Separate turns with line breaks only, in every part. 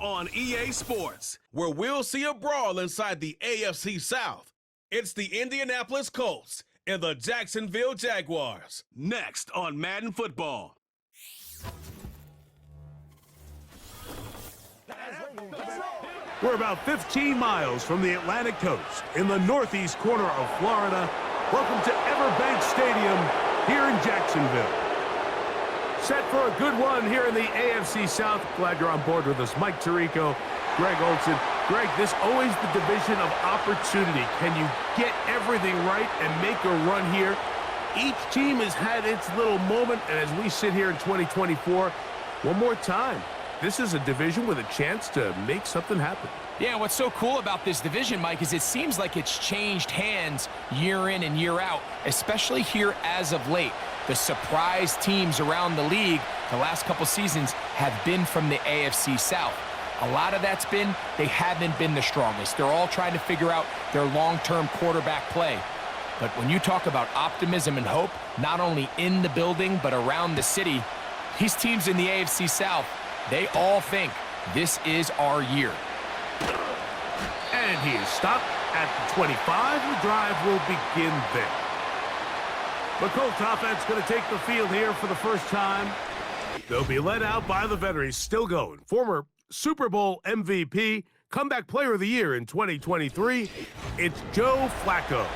on EA Sports, where we'll see a brawl inside the AFC South. It's the Indianapolis Colts and the Jacksonville Jaguars. Next on Madden Football.
We're about 15 miles from the Atlantic coast in the northeast corner of Florida. Welcome to Everbank Stadium here in Jacksonville. Set for a good one here in the AFC South. Glad you're on board with us. Mike Tirico, Greg Olson. Greg, this always the division of opportunity. Can you get everything right and make a run here? Each team has had its little moment, and as we sit here in 2024, one more time, this is a division with a chance to make something happen.
Yeah, and what's so cool about this division, Mike, is it seems like it's changed hands year in and year out, especially here as of late. The surprise teams around the league the last couple seasons have been from the AFC South. A lot of that's been they haven't been the strongest. They're all trying to figure out their long-term quarterback play. But when you talk about optimism and hope, not only in the building but around the city, these teams in the AFC South, they all think this is our year.
And he is stopped at the 25. The drive will begin there. The Colts offense going to take the field here for the first time. They'll be led out by the veterans, still going. Former Super Bowl MVP, comeback player of the year in 2023, it's Joe Flacco.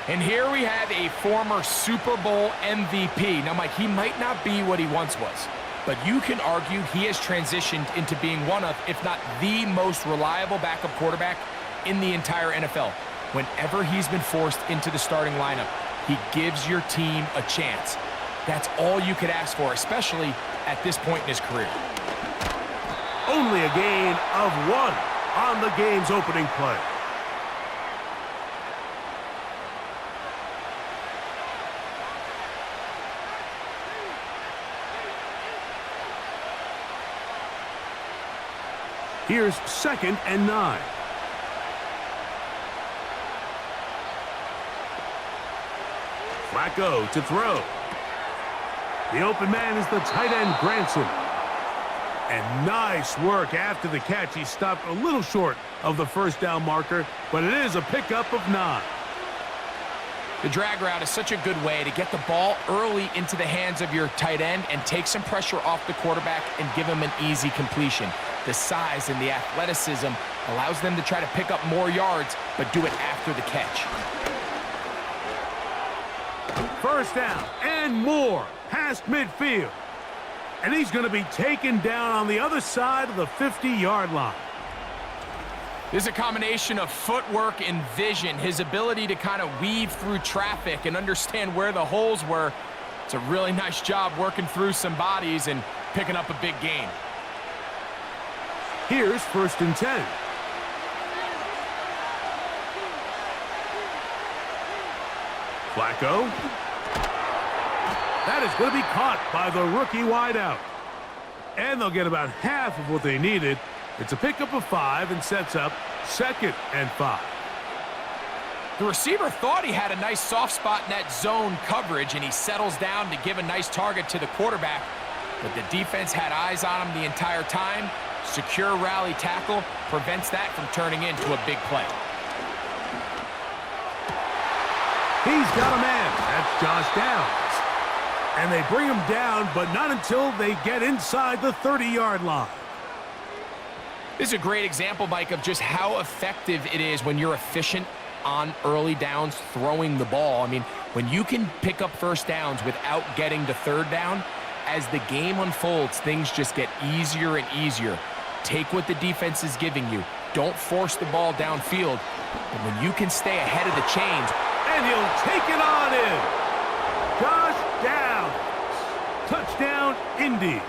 And here we have a former Super Bowl MVP. Now, Mike, he might not be what he once was, but you can argue he has transitioned into being one of, if not the most reliable backup quarterback in the entire NFL. Whenever he's been forced into the starting lineup, he gives your team a chance. That's all you could ask for, especially at this point in his career.
Only a gain of 1 on the game's opening play. Here's 2nd and 9. Flacco to throw. The open man is the tight end, Granson. And nice work after the catch. He stopped a little short of the first down marker, but it is a pickup of 9.
The drag route is such a good way to get the ball early into the hands of your tight end and take some pressure off the quarterback and give him an easy completion. The size and the athleticism allows them to try to pick up more yards, but do it after the catch.
First down and more past midfield. And he's going to be taken down on the other side of the 50-yard line.
There's a combination of footwork and vision, his ability to kind of weave through traffic and understand where the holes were. It's a really nice job working through some bodies and picking up a big gain.
Here's 1st and 10. Flacco. That is going to be caught by the rookie wideout. And they'll get about half of what they needed. It's a pickup of 5 and sets up 2nd and 5.
The receiver thought he had a nice soft spot in that zone coverage, and he settles down to give a nice target to the quarterback. But the defense had eyes on him the entire time. Secure rally tackle prevents that from turning into a big play.
He's got a man. That's Josh Downs. And they bring him down, but not until they get inside the 30-yard line.
This is a great example, Mike, of just how effective it is when you're efficient on early downs throwing the ball. I mean, when you can pick up first downs without getting to 3rd down, as the game unfolds, things just get easier and easier. Take what the defense is giving you. Don't force the ball downfield. But when you can stay ahead of the chains,
and he'll take it on in. Josh Downs. Touchdown, Indy.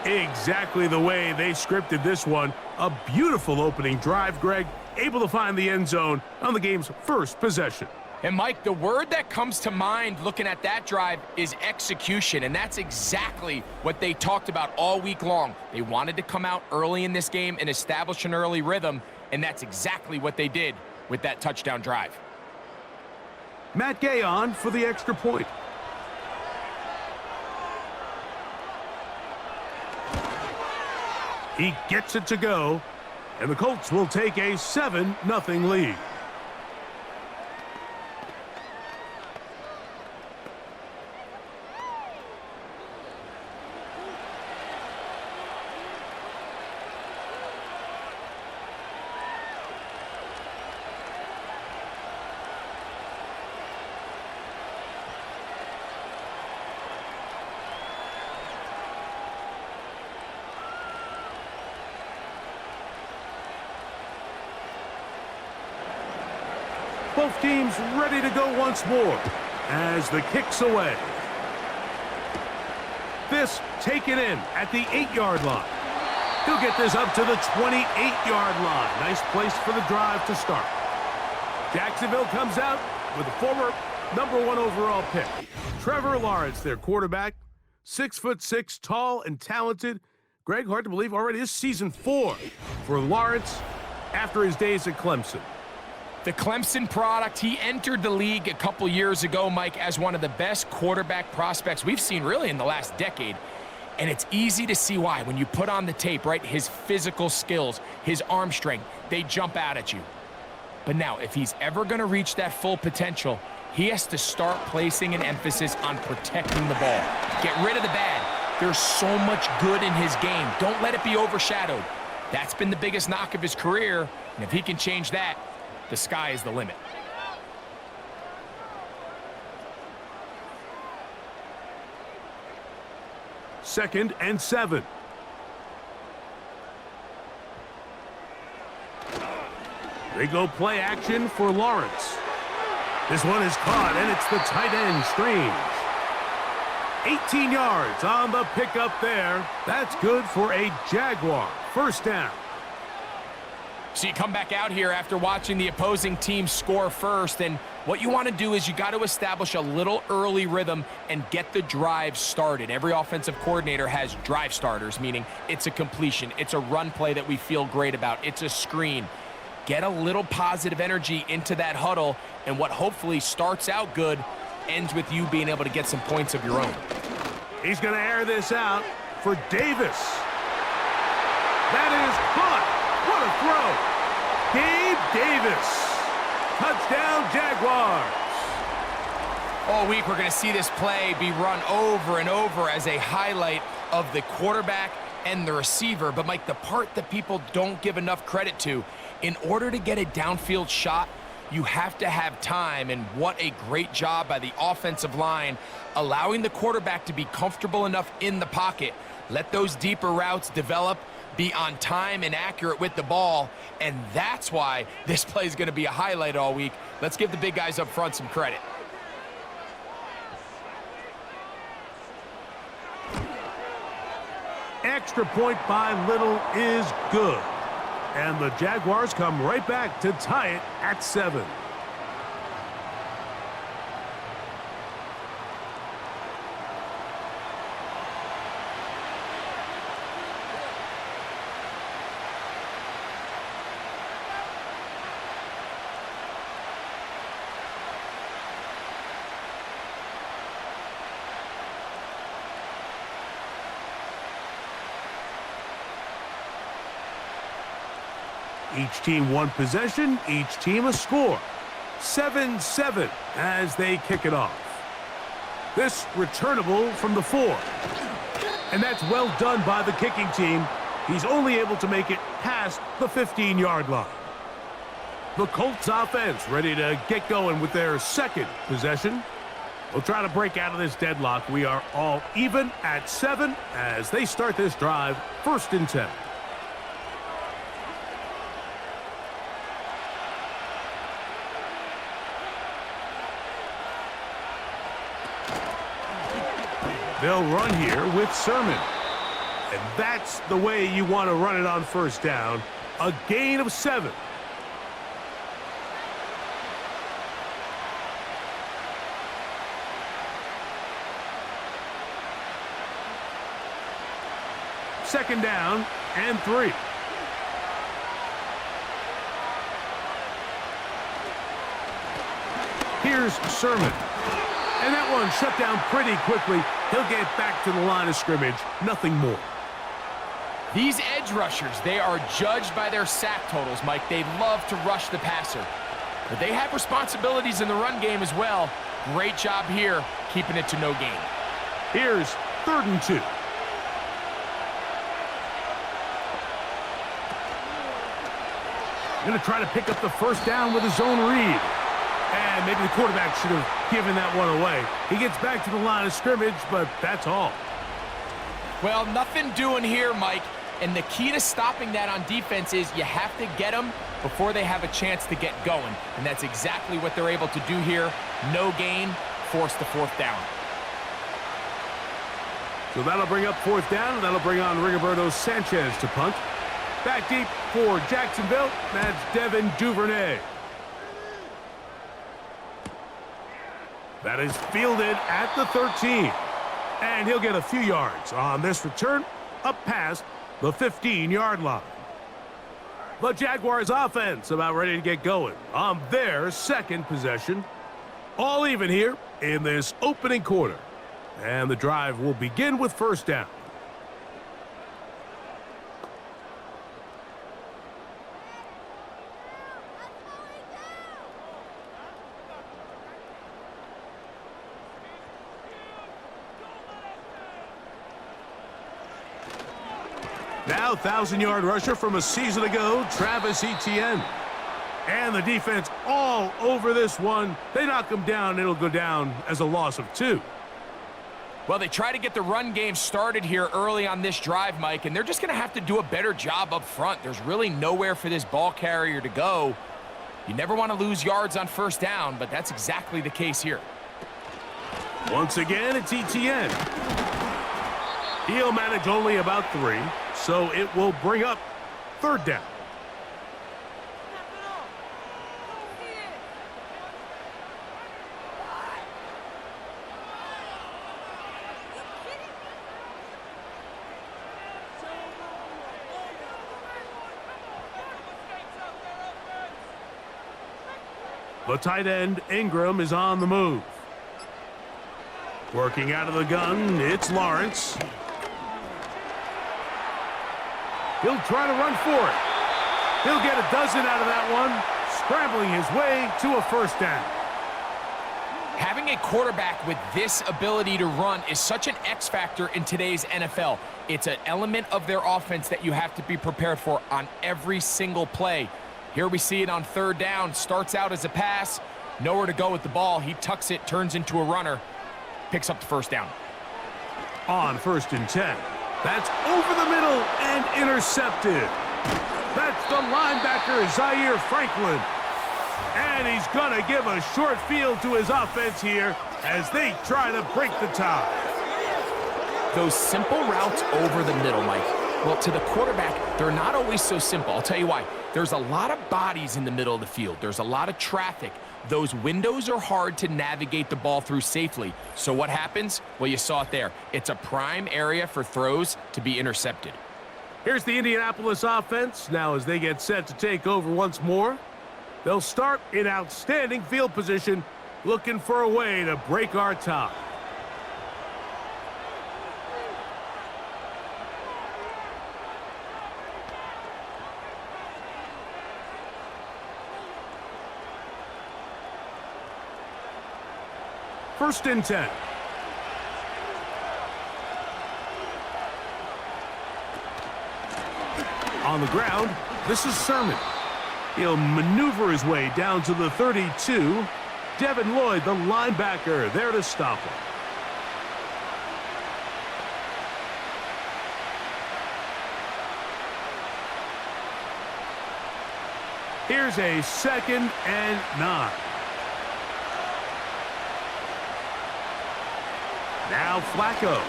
Exactly the way they scripted this one. A beautiful opening drive, Greg. Able to find the end zone on the game's first possession.
And, Mike, the word that comes to mind looking at that drive is execution, and that's exactly what they talked about all week long. They wanted to come out early in this game and establish an early rhythm, and that's exactly what they did with that touchdown drive.
Matt Gay on for the extra point. He gets it to go, and the Colts will take a 7-0 lead. Both teams ready to go once more as the kick's away. This taken in at the 8-yard line. He'll get this up to the 28-yard line. Nice place for the drive to start. Jacksonville comes out with a former #1 overall pick. Trevor Lawrence, their quarterback, 6'6", tall and talented. Greg, hard to believe already this season 4 for Lawrence after his days at Clemson.
The Clemson product, he entered the league a couple years ago, Mike, as one of the best quarterback prospects we've seen really in the last decade. And it's easy to see why. When you put on the tape, right, his physical skills, his arm strength, they jump out at you. But now, if he's ever going to reach that full potential, he has to start placing an emphasis on protecting the ball. Get rid of the bad. There's so much good in his game. Don't let it be overshadowed. That's been the biggest knock of his career, and if he can change that, the sky is the limit.
Second and 7. They go play action for Lawrence. This one is caught, and it's the tight end, Strange. 18 yards on the pickup there. That's good for a Jaguar. First down.
So you come back out here after watching the opposing team score first, and what you want to do is you got to establish a little early rhythm and get the drive started. Every offensive coordinator has drive starters, meaning it's a completion, it's a run play that we feel great about, it's a screen. Get a little positive energy into that huddle, and what hopefully starts out good ends with you being able to get some points of your own.
He's going to air this out for Davis. That is caught. What a throw. Gabe Davis. Touchdown, Jaguars.
All week we're going to see this play be run over and over as a highlight of the quarterback and the receiver. But, Mike, the part that people don't give enough credit to, in order to get a downfield shot, you have to have time, and what a great job by the offensive line, allowing the quarterback to be comfortable enough in the pocket. Let those deeper routes develop, be on time and accurate with the ball, and that's why this play is going to be a highlight all week. Let's give the big guys up front some credit.
Extra point by Little is good. And the Jaguars come right back to tie it at 7. Each team one possession, each team a score. 7-7 as they kick it off. This returnable from the 4. And that's well done by the kicking team. He's only able to make it past the 15-yard line. The Colts offense ready to get going with their second possession. We'll try to break out of this deadlock. We are all even at 7 as they start this drive, 1st and 10. They'll run here with Sermon. And that's the way you want to run it on 1st down. A gain of 7. Second down and 3. Here's Sermon. And that one shut down pretty quickly. He'll get back to the line of scrimmage. Nothing more.
These edge rushers, they are judged by their sack totals, Mike. They love to rush the passer. But they have responsibilities in the run game as well. Great job here, keeping it to no gain.
Here's 3rd and 2. Going to try to pick up the first down with his own read. And maybe the quarterback should have given that one away. He gets back to the line of scrimmage, but that's all.
Well, nothing doing here, Mike. And the key to stopping that on defense is you have to get them before they have a chance to get going. And that's exactly what they're able to do here. No gain, force the 4th down.
So that'll bring up 4th down, and that'll bring on Rigoberto Sanchez to punt. Back deep for Jacksonville, that's Devin Duvernay. That is fielded at the 13. And he'll get a few yards on this return, up past the 15-yard line. The Jaguars offense about ready to get going on their 2nd possession. All even here in this opening quarter. And the drive will begin with 1st down. Now 1,000-yard rusher from a season ago, Travis Etienne. And the defense all over this one. They knock him down. It'll go down as a loss of 2.
Well, they try to get the run game started here early on this drive, Mike, and they're just going to have to do a better job up front. There's really nowhere for this ball carrier to go. You never want to lose yards on 1st down, but that's exactly the case here.
Once again, it's Etienne. He'll manage only about 3, so it will bring up 3rd down. The tight end, Ingram, is on the move. Working out of the gun, it's Lawrence. He'll try to run for it. He'll get a dozen out of that one, scrambling his way to a 1st down.
Having a quarterback with this ability to run is such an X factor in today's NFL. It's an element of their offense that you have to be prepared for on every single play. Here we see it on 3rd down. Starts out as a pass. Nowhere to go with the ball. He tucks it, turns into a runner. Picks up the 1st down.
On 1st and 10. That's over the middle and intercepted. That's the linebacker, Zaire Franklin. And he's going to give a short field to his offense here as they try to break the tie.
Those simple routes over the middle, Mike. Well, to the quarterback, they're not always so simple. I'll tell you why. There's a lot of bodies in the middle of the field. There's a lot of traffic. Those windows are hard to navigate the ball through safely. So what happens? Well, you saw it there. It's a prime area for throws to be intercepted.
Here's the Indianapolis offense. Now as they get set to take over once more, they'll start in outstanding field position, looking for a way to break our tie. First and 10. On the ground, this is Sermon. He'll maneuver his way down to the 32. Devin Lloyd, the linebacker, there to stop him. Here's a 2nd and 9. Now Flacco.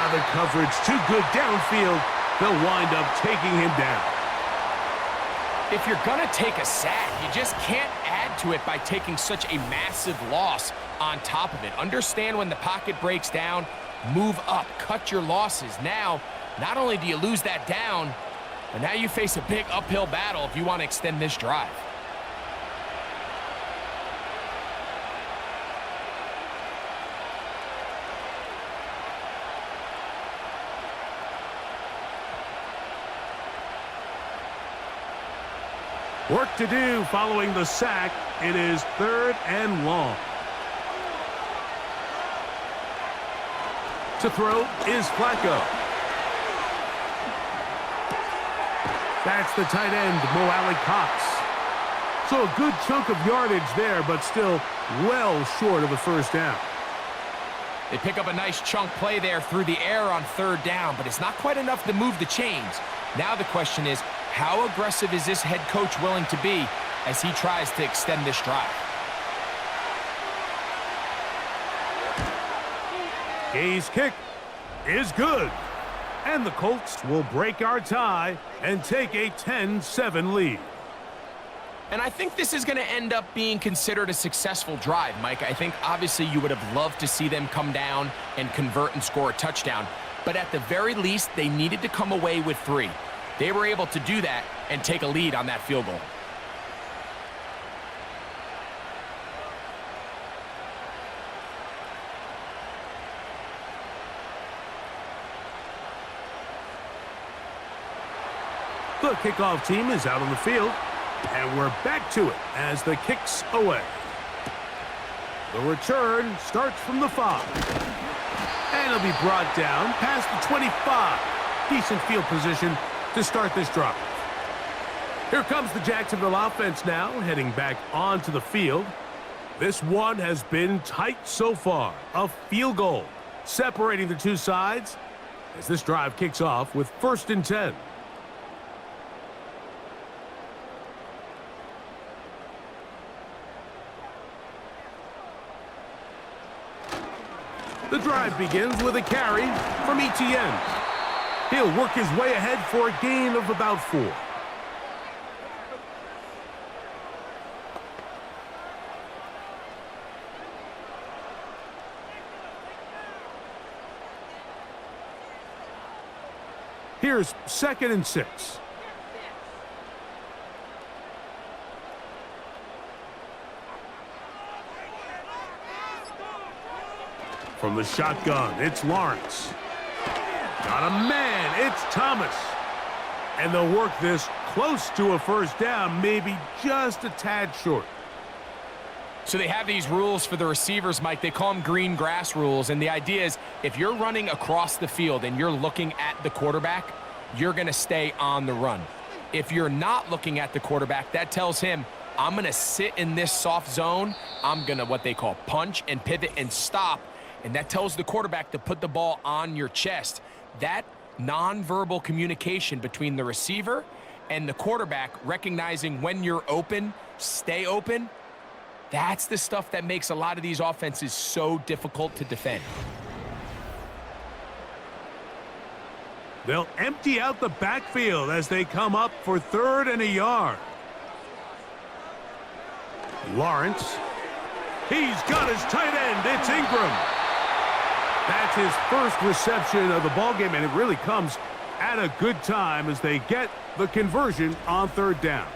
The coverage too good downfield. They'll wind up taking him down.
If you're going to take a sack, you just can't add to it by taking such a massive loss on top of it. Understand when the pocket breaks down, move up, cut your losses. Now, not only do you lose that down, but now you face a big uphill battle if you want to extend this drive.
Work to do following the sack. It is 3rd and long. To throw is Flacco. That's the tight end, Mo Cox. So a good chunk of yardage there, but still well short of a first down.
They pick up a nice chunk play there through the air on 3rd down, but it's not quite enough to move the chains. Now the question is, how aggressive is this head coach willing to be as he tries to extend this drive?
Gay's kick is good. And the Colts will break our tie and take a 10-7 lead.
And I think this is going to end up being considered a successful drive, Mike. I think obviously you would have loved to see them come down and convert and score a touchdown. But at the very least, they needed to come away with 3. They were able to do that and take a lead on that field goal.
The kickoff team is out on the field, and we're back to it as the kick's away. The return starts from the 5. And it'll be brought down past the 25. Decent field position to start this drive. Here comes the Jacksonville offense now, heading back onto the field. This one has been tight so far. A field goal separating the two sides as this drive kicks off with 1st and 10. The drive begins with a carry from Etienne. He'll work his way ahead for a gain of about 4. Here's 2nd and 6. From the shotgun, it's Lawrence. Got a man, it's Thomas. And they'll work this close to a first down, maybe just a tad short.
So they have these rules for the receivers, Mike. They call them green grass rules. And the idea is if you're running across the field and you're looking at the quarterback, you're going to stay on the run. If you're not looking at the quarterback, that tells him, I'm going to sit in this soft zone. I'm going to what they call punch and pivot and stop. And that tells the quarterback to put the ball on your chest. That nonverbal communication between the receiver and the quarterback, recognizing when you're open, stay open, that's the stuff that makes a lot of these offenses so difficult to defend.
They'll empty out the backfield as they come up for 3rd and a yard. Lawrence. He's got his tight end. It's Ingram. That's his first reception of the ballgame, and it really comes at a good time as they get the conversion on 3rd down.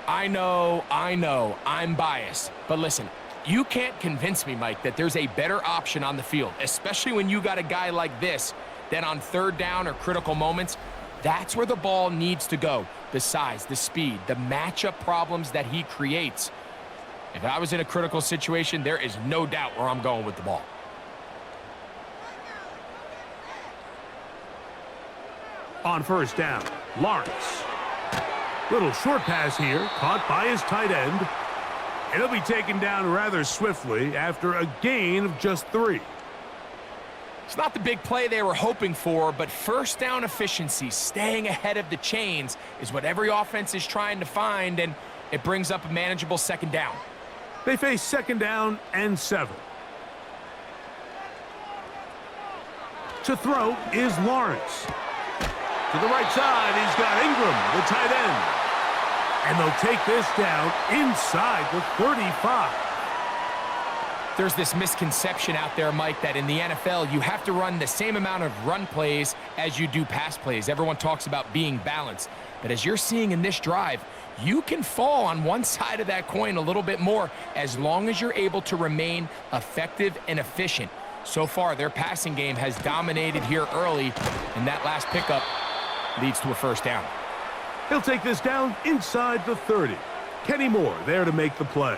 I know, I'm biased. But listen, you can't convince me, Mike, that there's a better option on the field, especially when you got a guy like this, that on 3rd down or critical moments, that's where the ball needs to go. The size, the speed, the matchup problems that he creates. If I was in a critical situation, there is no doubt where I'm going with the ball.
On 1st down, Lawrence. Little short pass here, caught by his tight end. And he'll be taken down rather swiftly after a gain of just 3.
It's not the big play they were hoping for, but 1st down efficiency, staying ahead of the chains, is what every offense is trying to find, and it brings up a manageable 2nd down.
They face 2nd down and 7. To throw is Lawrence. To the right side, he's got Ingram, the tight end. And they'll take this down inside the 35.
There's this misconception out there, Mike, that in the NFL, you have to run the same amount of run plays as you do pass plays. Everyone talks about being balanced. But as you're seeing in this drive, you can fall on one side of that coin a little bit more as long as you're able to remain effective and efficient. So far, their passing game has dominated here early, and that last pickup leads to a 1st down.
He'll take this down inside the 30. Kenny Moore there to make the play.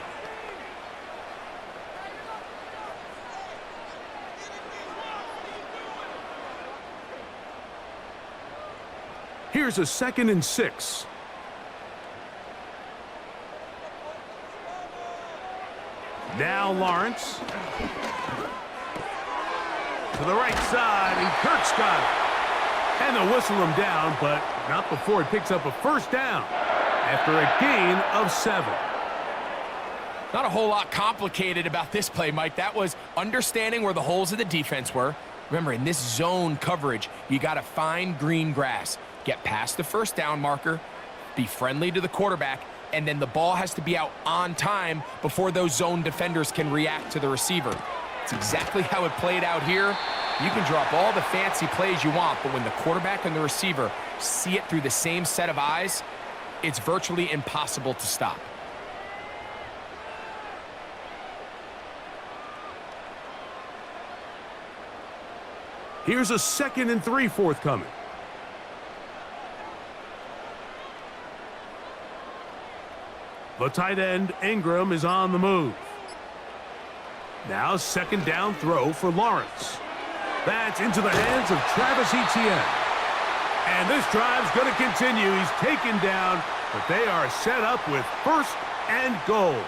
Here's a 2nd and 6. Now Lawrence. To the right side, and Kirk's got it. And they'll whistle him down, but not before he picks up a first down after a gain of 7.
Not a whole lot complicated about this play, Mike. That was understanding where the holes of the defense were. Remember, in this zone coverage, you got to find green grass. Get past the first down marker, be friendly to the quarterback, and then the ball has to be out on time before those zone defenders can react to the receiver. It's exactly how it played out here. You can drop all the fancy plays you want, but when the quarterback and the receiver see it through the same set of eyes, it's virtually impossible to stop.
Here's a 2nd and 3 forthcoming. The tight end, Ingram, is on the move. Now 2nd down throw for Lawrence. That's into the hands of Travis Etienne. And this drive's going to continue. He's taken down, but they are set up with 1st and goal.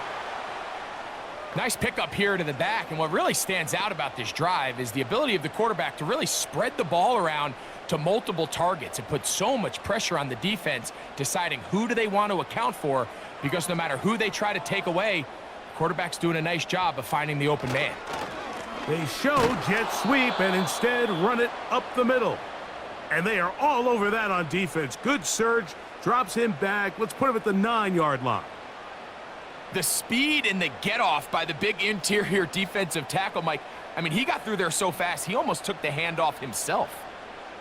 Nice pickup here to the back, and what really stands out about this drive is the ability of the quarterback to really spread the ball around to multiple targets. It puts so much pressure on the defense, deciding who do they want to account for, because no matter who they try to take away, the quarterback's doing a nice job of finding the open man.
They show jet sweep and instead run it up the middle. And they are all over that on defense. Good surge, drops him back. Let's put him at the 9-yard line.
The speed and the get-off by the big interior defensive tackle, Mike, I mean, he got through there so fast, he almost took the handoff himself.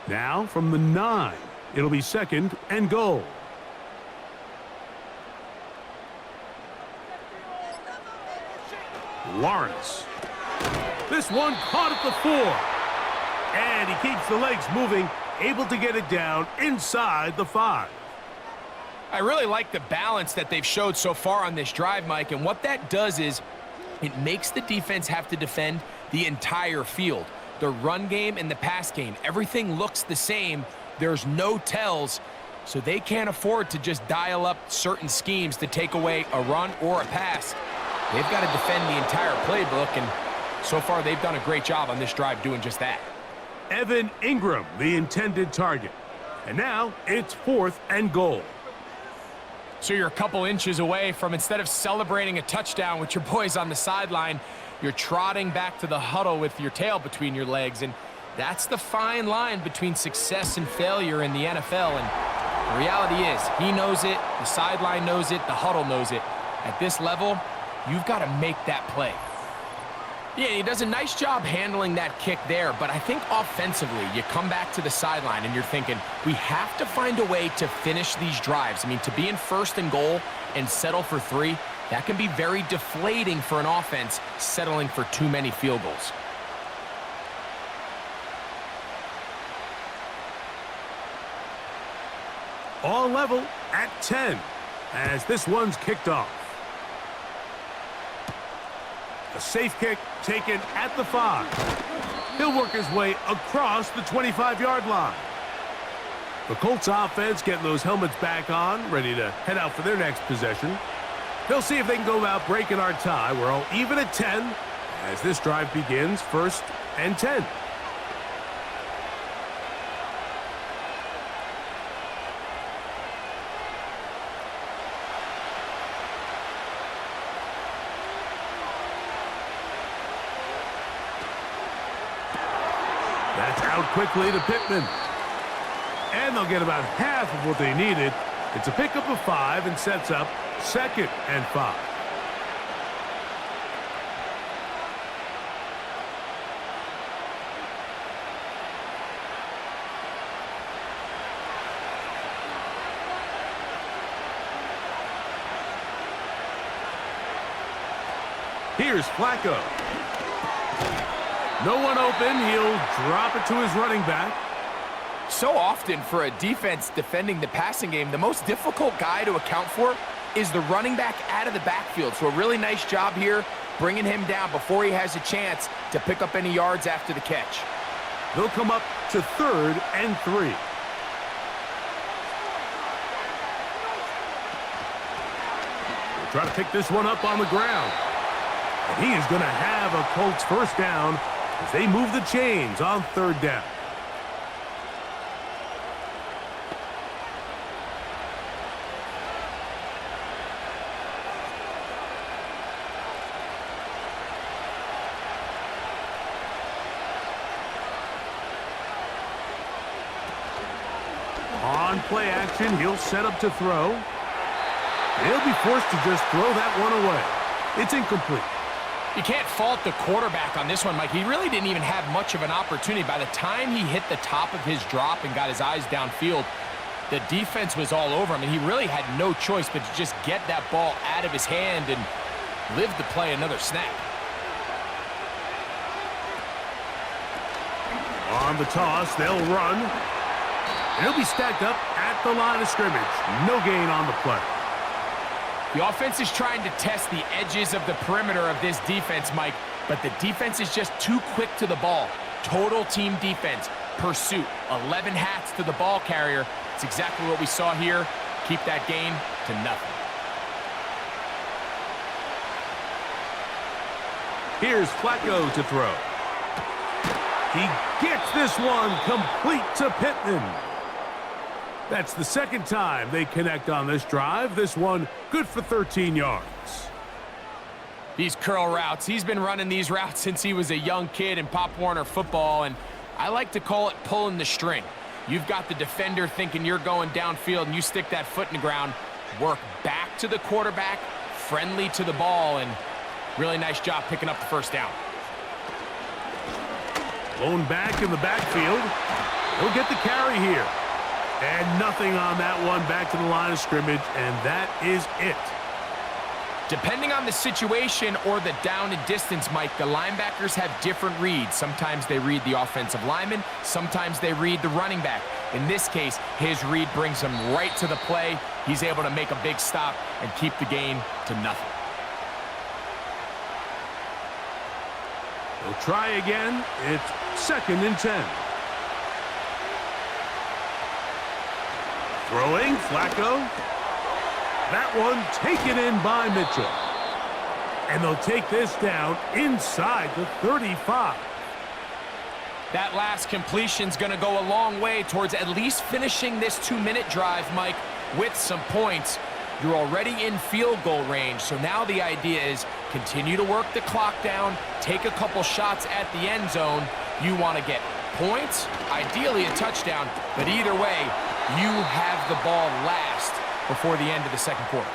Now from the 9, it'll be 2nd and goal. Lawrence. This one caught at the 4. And he keeps the legs moving, able to get it down inside the 5.
I really like the balance that they've showed so far on this drive, Mike, and what that does is it makes the defense have to defend the entire field. The run game and the pass game, everything looks the same. There's no tells, so they can't afford to just dial up certain schemes to take away a run or a pass. They've got to defend the entire playbook, and so far they've done a great job on this drive doing just that.
Evan Ingram, the intended target. And now it's 4th and goal.
So you're a couple inches away from, instead of celebrating a touchdown with your boys on the sideline, you're trotting back to the huddle with your tail between your legs. And that's the fine line between success and failure in the NFL. And the reality is, he knows it, the sideline knows it, the huddle knows it. At this level, you've got to make that play. Yeah, he does a nice job handling that kick there, but I think offensively, you come back to the sideline and you're thinking, we have to find a way to finish these drives. I mean, to be in 1st and goal and settle for 3, that can be very deflating for an offense settling for too many field goals.
All level at 10 as this one's kicked off. A safe kick taken at the 5. He'll work his way across the 25-yard line. The Colts offense getting those helmets back on, ready to head out for their next possession. They'll see if they can go about breaking our tie. We're all even at 10 as this drive begins, 1st and 10. That's out quickly to Pittman. And they'll get about half of what they needed. It's a pickup of 5 and sets up 2nd and 5. Here's Flacco. No one open. He'll drop it to his running back.
So often for a defense defending the passing game, the most difficult guy to account for is the running back out of the backfield. So a really nice job here bringing him down before he has a chance to pick up any yards after the catch.
They'll come up to 3rd and 3. They'll try to pick this one up on the ground. And he is going to have a Colts first down as they move the chains on 3rd down. On play action, he'll set up to throw. He'll be forced to just throw that one away. It's incomplete.
You can't fault the quarterback on this one, Mike. He really didn't even have much of an opportunity. By the time he hit the top of his drop and got his eyes downfield, the defense was all over him, and he really had no choice but to just get that ball out of his hand and live to play another snap.
On the toss, they'll run. And he'll be stacked up at the line of scrimmage. No gain on the play.
The offense is trying to test the edges of the perimeter of this defense, Mike, but the defense is just too quick to the ball. Total team defense, pursuit, 11 hats to the ball carrier. It's exactly what we saw here. Keep that gain to nothing.
Here's Flacco to throw. He gets this one complete to Pittman. That's the second time they connect on this drive. This one good for 13 yards.
These curl routes, he's been running these routes since he was a young kid in Pop Warner football, and I like to call it pulling the string. You've got the defender thinking you're going downfield, and you stick that foot in the ground, work back to the quarterback, friendly to the ball, and really nice job picking up the first down.
Blown back in the backfield. He'll get the carry here. And nothing on that one, back to the line of scrimmage, and that is it.
Depending on the situation or the down and distance, Mike, the linebackers have different reads. Sometimes they read the offensive lineman, sometimes they read the running back. In this case, his read brings him right to the play. He's able to make a big stop and keep the gain to nothing.
They'll try again. It's 2nd and 10. Throwing, Flacco. That one taken in by Mitchell. And they'll take this down inside the 35.
That last completion's going to go a long way towards at least finishing this 2-minute drive, Mike, with some points. You're already in field goal range, so now the idea is continue to work the clock down, take a couple shots at the end zone. You want to get points, ideally a touchdown, but either way, you have the ball last before the end of the second quarter.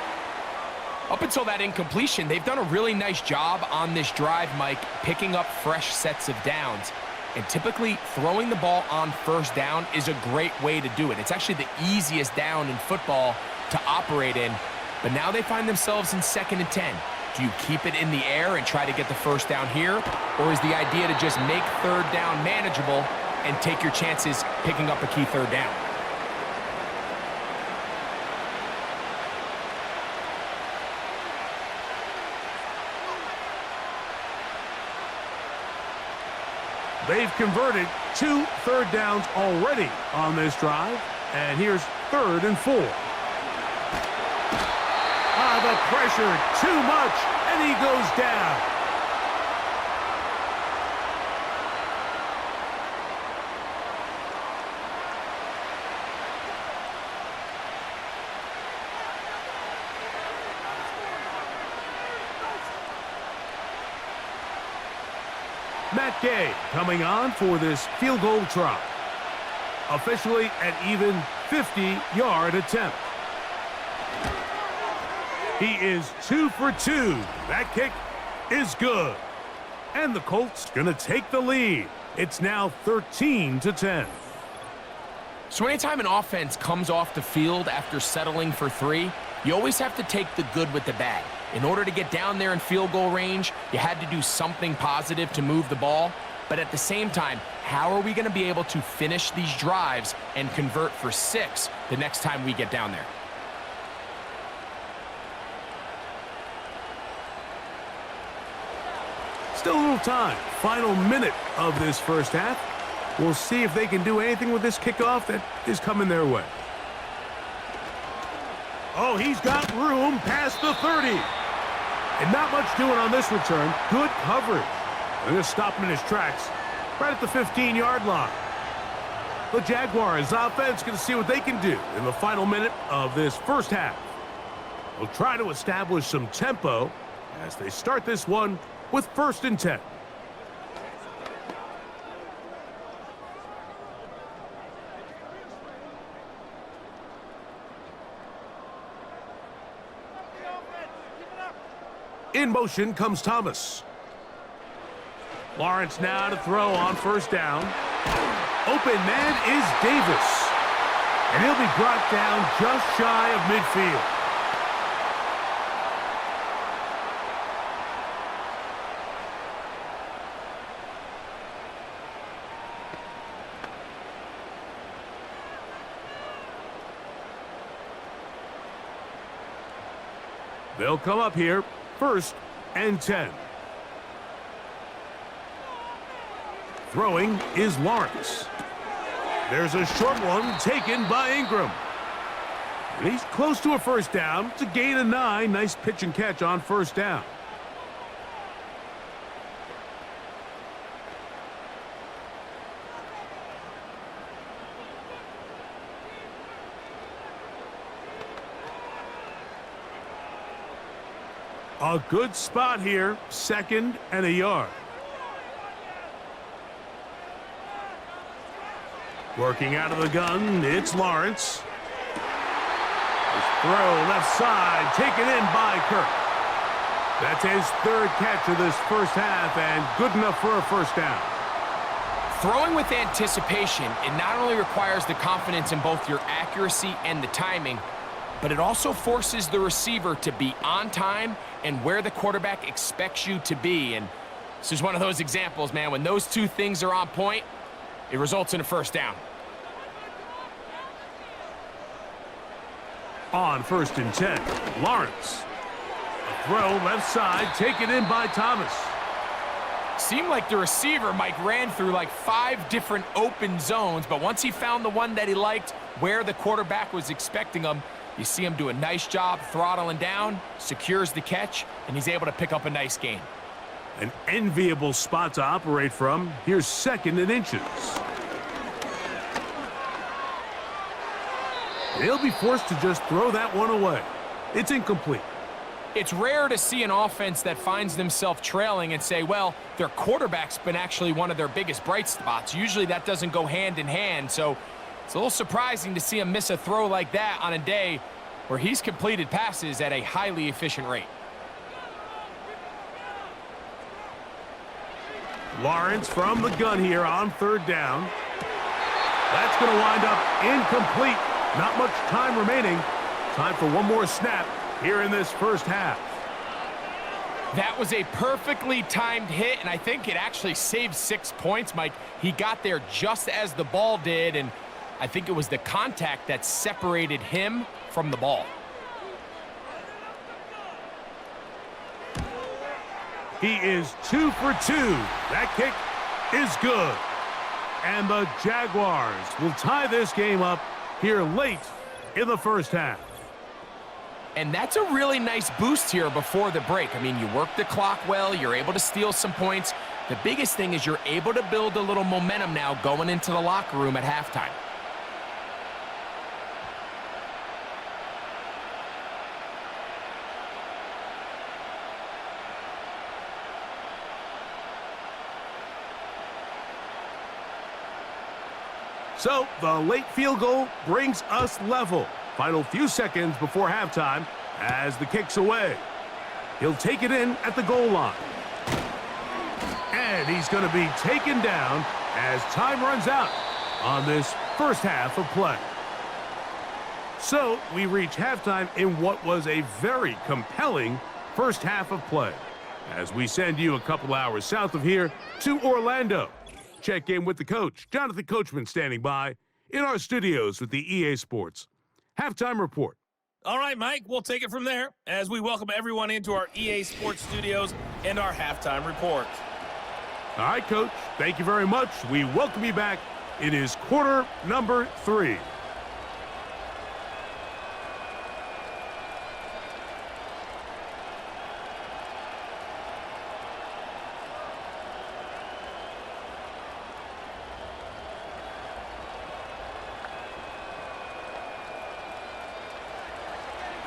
Up until that incompletion, they've done a really nice job on this drive, Mike, picking up fresh sets of downs. And typically, throwing the ball on first down is a great way to do it. It's actually the easiest down in football to operate in. But now they find themselves in 2nd and 10. Do you keep it in the air and try to get the first down here? Or is the idea to just make 3rd down manageable and take your chances picking up a key 3rd down?
They've converted 2 third downs already on this drive. And here's 3rd and 4. The pressure, too much, and he goes down. Matt Gay coming on for this field goal try. Officially an even 50-yard attempt. He is 2 for 2. That kick is good. And the Colts going to take the lead. It's now 13-10.
So anytime an offense comes off the field after settling for 3, you always have to take the good with the bad. In order to get down there in field goal range, you had to do something positive to move the ball. But at the same time, how are we going to be able to finish these drives and convert for 6 the next time we get down there?
Still a little time. Final minute of this first half. We'll see if they can do anything with this kickoff that is coming their way. Oh, he's got room past the 30. And not much doing on this return. Good coverage. They're going to stop him in his tracks right at the 15-yard line. The Jaguars offense going to see what they can do in the final minute of this first half. They'll try to establish some tempo as they start this one with 1st and 10. In motion comes Thomas. Lawrence now to throw on 1st down. Open man is Davis. And he'll be brought down just shy of midfield. They'll come up here, 1st and 10. Throwing is Lawrence. There's a short one taken by Ingram. And he's close to a 1st down. It's a gain of 9. Nice pitch and catch on 1st down. A good spot here, 2nd and a yard. Working out of the gun, it's Lawrence. His throw left side, taken in by Kirk. That's his 3rd catch of this first half and good enough for a 1st down.
Throwing with anticipation, it not only requires the confidence in both your accuracy and the timing, but it also forces the receiver to be on time and where the quarterback expects you to be. And this is one of those examples, man. When those 2 things are on point, it results in a 1st down.
On 1st and 10, Lawrence. A throw left side, taken in by Thomas.
Seemed like the receiver, Mike, ran through like 5 different open zones, but once he found the one that he liked, where the quarterback was expecting him, you see him do a nice job throttling down, secures the catch, and he's able to pick up a nice gain.
An enviable spot to operate from. Here's 2nd and inches. They'll be forced to just throw that one away. It's incomplete.
It's rare to see an offense that finds themselves trailing and say, well, their quarterback's been actually one of their biggest bright spots. Usually that doesn't go hand in hand, so it's a little surprising to see him miss a throw like that on a day where he's completed passes at a highly efficient rate.
Lawrence from the gun here on 3rd down. That's going to wind up incomplete. Not much time remaining. Time for one more snap here in this first half.
That was a perfectly timed hit, and I think it actually saved 6 points, Mike. He got there just as the ball did, and I think it was the contact that separated him from the ball.
He is 2 for 2. That kick is good. And the Jaguars will tie this game up here late in the first half.
And that's a really nice boost here before the break. I mean, you work the clock well, you're able to steal some points. The biggest thing is you're able to build a little momentum now going into the locker room at halftime.
So the late field goal brings us level. Final few seconds before halftime as the kick's away. He'll take it in at the goal line. And he's going to be taken down as time runs out on this first half of play. So we reach halftime in what was a very compelling first half of play. as we send you a couple hours south of here to Orlando. Check in with the coach, Jonathan Coachman, standing by in our studios with the EA Sports Halftime Report.
All right, Mike, we'll take it from there as we welcome everyone into our EA Sports studios and our halftime report.
All right, Coach, thank you very much. We welcome you back. It is quarter number 3.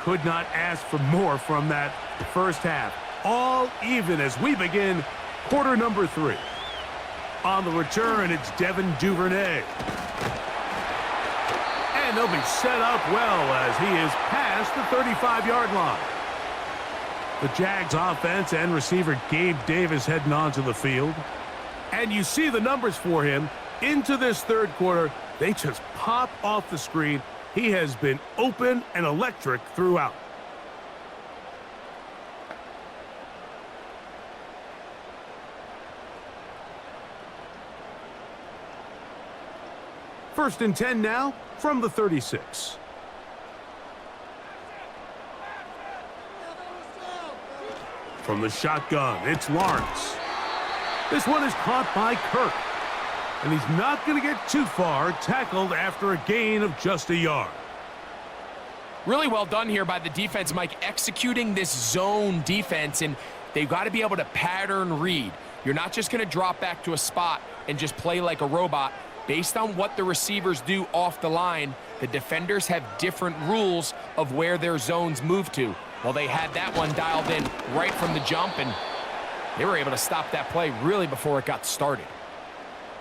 Could not ask for more from that first half. All even as we begin quarter number 3. On the return, it's Devin Duvernay. And they'll be set up well as he is past the 35-yard line. The Jags offense and receiver Gabe Davis heading onto the field. And you see the numbers for him into this third quarter. They just pop off the screen. He has been open and electric throughout. First and 10 now from the 36. From the shotgun, it's Lawrence. This one is caught by Kirk. And he's not going to get too far, tackled after a gain of just a yard.
Really well done here by the defense, Mike, executing this zone defense, and they've got to be able to pattern read. You're not just going to drop back to a spot and just play like a robot. Based on what the receivers do off the line, the defenders have different rules of where their zones move to. Well, they had that one dialed in right from the jump, and they were able to stop that play really before it got started.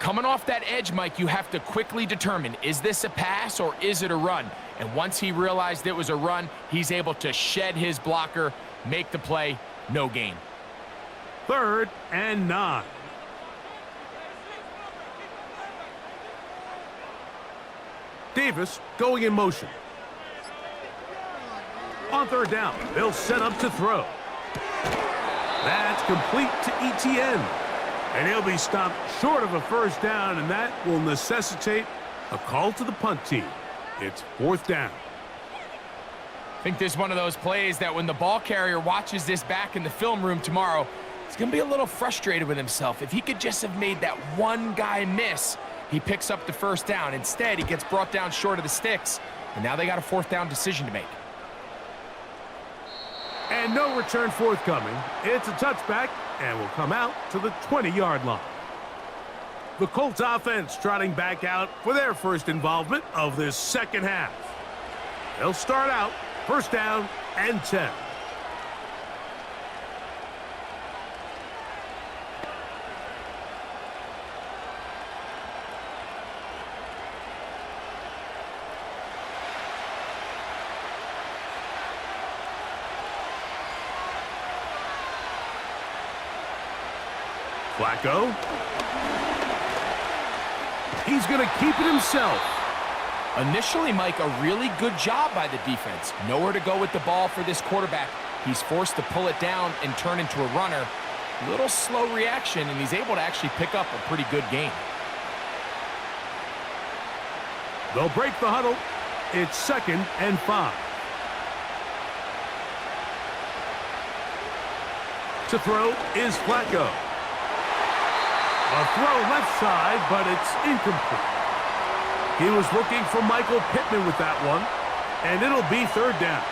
Coming off that edge, Mike, you have to quickly determine, is this a pass or is it a run? And once he realized it was a run, he's able to shed his blocker, make the play, no gain.
3rd and 9. Davis going in motion. On 3rd down, they'll set up to throw. That's complete to Etienne. And he'll be stopped short of a first down, and that will necessitate a call to the punt team. It's 4th down.
I think this is one of those plays that when the ball carrier watches this back in the film room tomorrow, he's going to be a little frustrated with himself. If he could just have made that one guy miss, he picks up the first down. Instead, he gets brought down short of the sticks, and now they got a 4th down decision to make.
And no return forthcoming. It's a touchback and will come out to the 20-yard line. The Colts offense trotting back out for their first involvement of this second half. They'll start out 1st down and 10. Flacco. He's going to keep it himself.
Initially, Mike, a really good job by the defense. Nowhere to go with the ball for this quarterback. He's forced to pull it down and turn into a runner. Little slow reaction, and he's able to actually pick up a pretty good gain.
They'll break the huddle. It's 2nd and 5. To throw is Flacco. A throw left side, but it's incomplete. He was looking for Michael Pittman with that one, and it'll be 3rd down.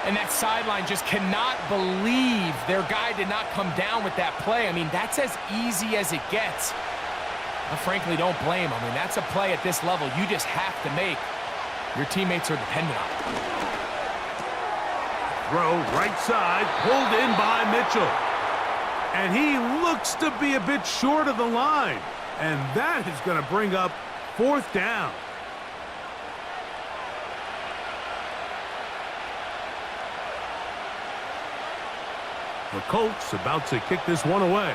And that sideline just cannot believe their guy did not come down with that play. I mean, that's as easy as it gets. I frankly don't blame him. I mean, that's a play at this level you just have to make. Your teammates are dependent on it.
Throw right side, pulled in by Mitchell. And he looks to be a bit short of the line. And that is going to bring up 4th down. The Colts about to kick this one away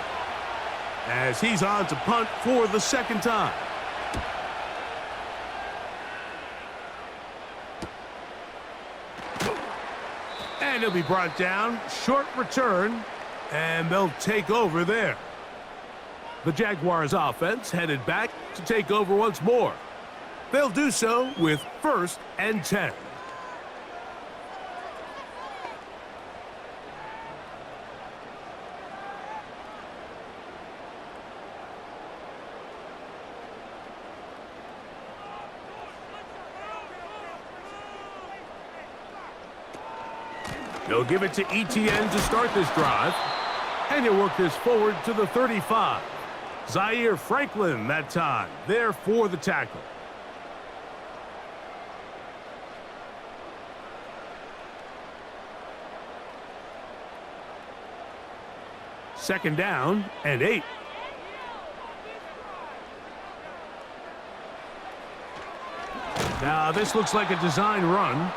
as he's on to punt for the 2nd time. And he'll be brought down. Short return. And they'll take over there. The Jaguars offense headed back to take over once more. They'll do so with 1st and 10. They'll give it to ETN to start this drive. And he'll work this forward to the 35. Zaire Franklin that time, there for the tackle. Second down and 8. Now this looks like a design run.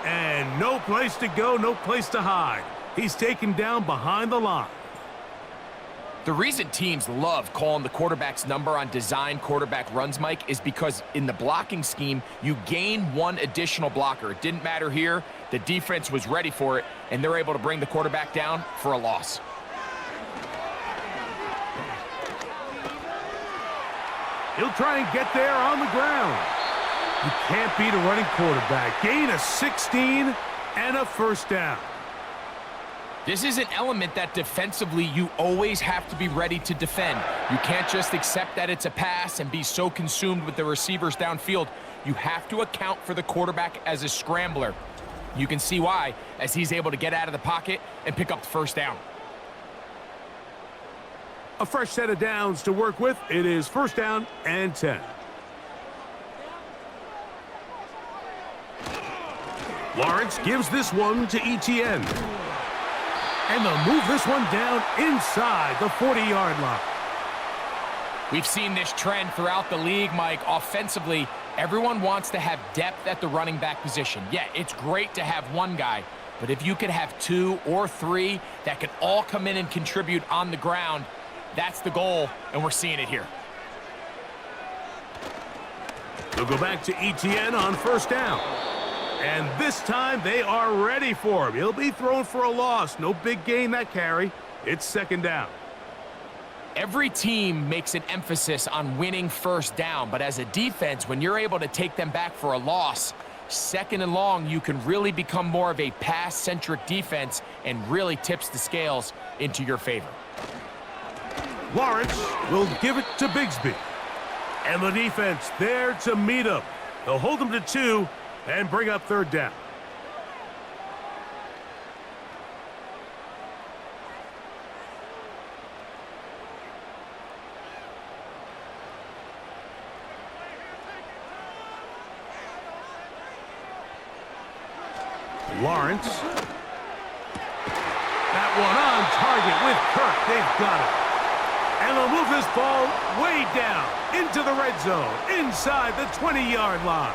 And no place to go, no place to hide. He's taken down behind the line.
The reason teams love calling the quarterback's number on design quarterback runs, Mike, is because in the blocking scheme, you gain one additional blocker. It didn't matter here. The defense was ready for it, and they're able to bring the quarterback down for a loss.
He'll try and get there on the ground. You can't beat a running quarterback. Gain of 16 and a first down.
This is an element that defensively you always have to be ready to defend. You can't just accept that it's a pass and be so consumed with the receivers downfield. You have to account for the quarterback as a scrambler. You can see why as he's able to get out of the pocket and pick up the first down.
A fresh set of downs to work with. It is 1st down and 10. Lawrence gives this one to ETN. And they'll move this one down inside the 40-yard line.
We've seen this trend throughout the league, Mike. Offensively, everyone wants to have depth at the running back position. Yeah, it's great to have one guy, but if you could have 2 or 3 that can all come in and contribute on the ground, that's the goal, and we're seeing it here.
They'll go back to ETN on 1st down. And this time they are ready for him. He'll be thrown for a loss. No big gain that carry. It's 2nd down.
Every team makes an emphasis on winning 1st down, but as a defense, when you're able to take them back for a loss, 2nd and long, you can really become more of a pass-centric defense and really tips the scales into your favor.
Lawrence will give it to Bigsby. And the defense there to meet him. They'll hold him to 2 and bring up 3rd down. Lawrence. That one on target with Kirk. They've got it. And they'll move this ball way down into the red zone, inside the 20-yard line.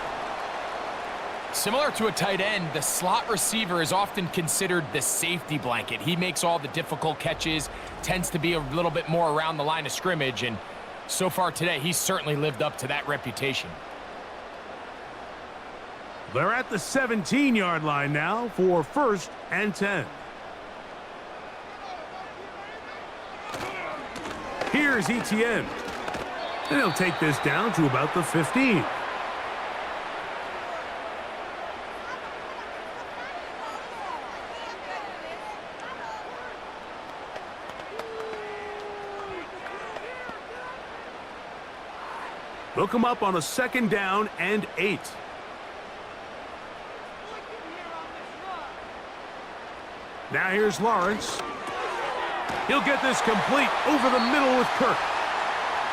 Similar to a tight end, the slot receiver is often considered the safety blanket. He makes all the difficult catches, tends to be a little bit more around the line of scrimmage, and so far today, he's certainly lived up to that reputation.
They're at the 17-yard line now for 1st and 10. Here's ETN. And he'll take this down to about the 15. They'll come up on a 2nd down and 8. Now here's Lawrence. He'll get this complete over the middle with Kirk.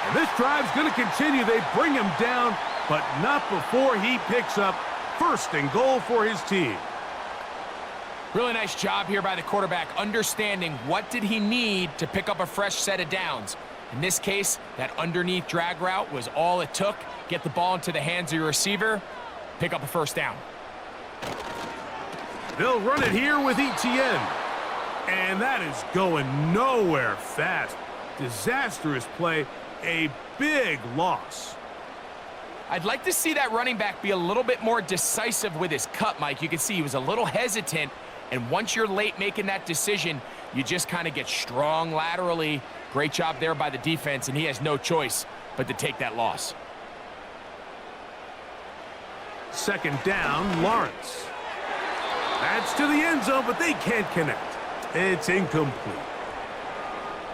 And this drive's going to continue. They bring him down, but not before he picks up 1st and goal for his team.
Really nice job here by the quarterback, understanding what did he need to pick up a fresh set of downs. In this case, that underneath drag route was all it took. Get the ball into the hands of your receiver, pick up a 1st down.
They'll run it here with ETN. And that is going nowhere fast. Disastrous play. A big loss.
I'd like to see that running back be a little bit more decisive with his cut, Mike. You can see he was a little hesitant, and once you're late making that decision, You just kind of get strong laterally. Great job there by the defense, and he has no choice but to take that loss.
Second down, Lawrence. That's to the end zone, but they can't connect. It's incomplete.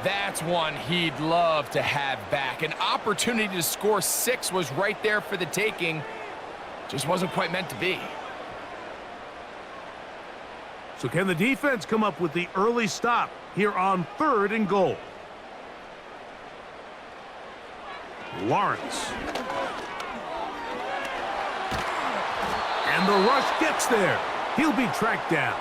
That's one he'd love to have back. An opportunity to score 6 was right there for the taking. Just wasn't quite meant to be.
So can the defense come up with the early stop here on 3rd and goal? Lawrence. And the rush gets there. He'll be tracked down.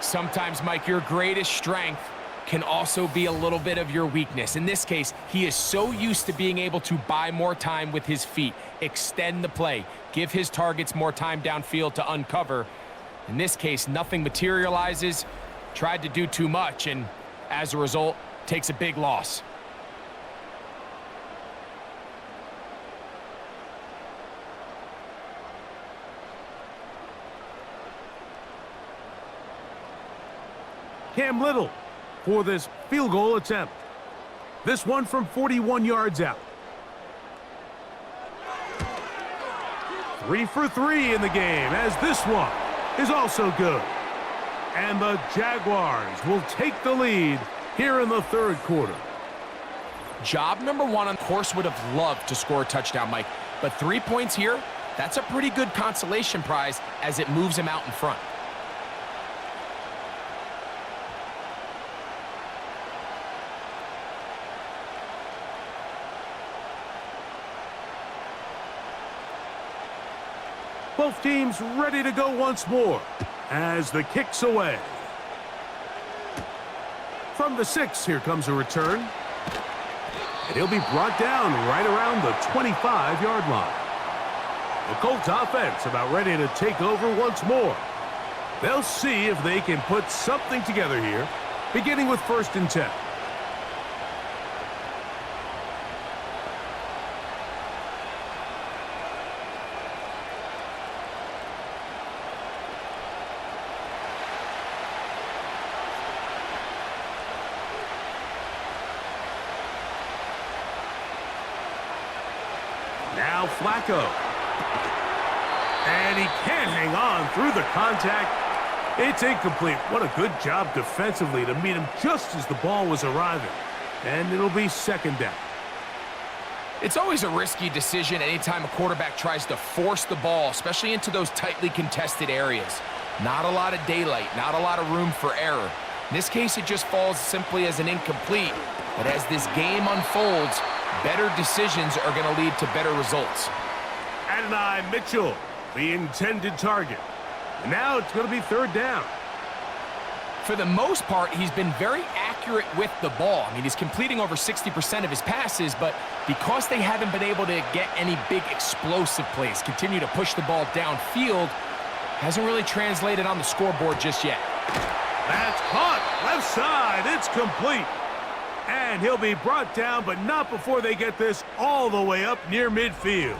Sometimes, Mike, your greatest strength can also be a little bit of your weakness. In this case, he is so used to being able to buy more time with his feet, extend the play, give his targets more time downfield to uncover. In this case, nothing materializes, tried to do too much, and as a result, takes a big loss.
Cam Little for this field goal attempt. This one from 41 yards out. 3 for 3 in the game, as this one is also good. And the Jaguars will take the lead here in the 3rd quarter.
Job number 1 on course would have loved to score a touchdown, Mike. But 3 points here, that's a pretty good consolation prize as it moves him out in front.
Both teams ready to go once more as the kick's away. From the 6, here comes a return. And he'll be brought down right around the 25-yard line. The Colts offense about ready to take over once more. They'll see if they can put something together here, beginning with 1st and 10. Now Flacco. And he can't hang on through the contact. It's incomplete. What a good job defensively to meet him just as the ball was arriving. And it'll be 2nd down.
It's always a risky decision anytime a quarterback tries to force the ball, especially into those tightly contested areas. Not a lot of daylight, not a lot of room for error. In this case, it just falls simply as an incomplete. But as this game unfolds, better decisions are going to lead to better results.
Adonai Mitchell, the intended target. And now it's going to be 3rd down.
For the most part, he's been very accurate with the ball. I mean, he's completing over 60% of his passes, but because they haven't been able to get any big explosive plays, continue to push the ball downfield, hasn't really translated on the scoreboard just yet.
That's caught. Left side. It's complete. And he'll be brought down, but not before they get this all the way up near midfield.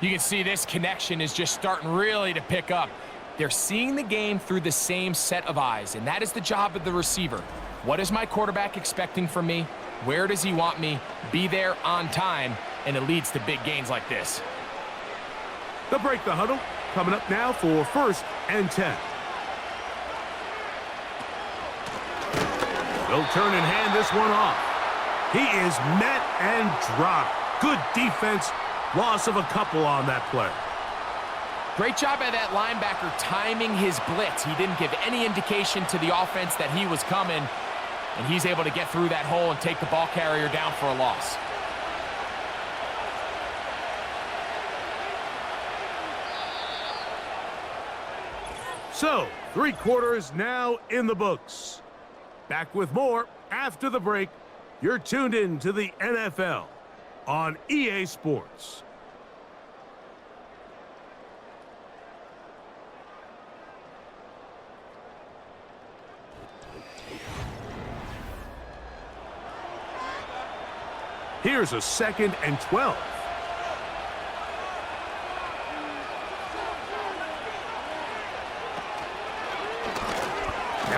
You can see this connection is just starting really to pick up. They're seeing the game through the same set of eyes, and that is the job of the receiver. What is my quarterback expecting from me? Where does he want me? Be there on time, and it leads to big gains like this.
They'll break the huddle. Coming up now for 1st and 10. They'll turn and hand this one off. He is met and dropped. Good defense. Loss of a couple on that play.
Great job by that linebacker timing his blitz. He didn't give any indication to the offense that he was coming, and he's able to get through that hole and take the ball carrier down for a loss.
So, 3 quarters now in the books. Back with more after the break. You're tuned in to the NFL on EA Sports. Here's a 2nd and 12.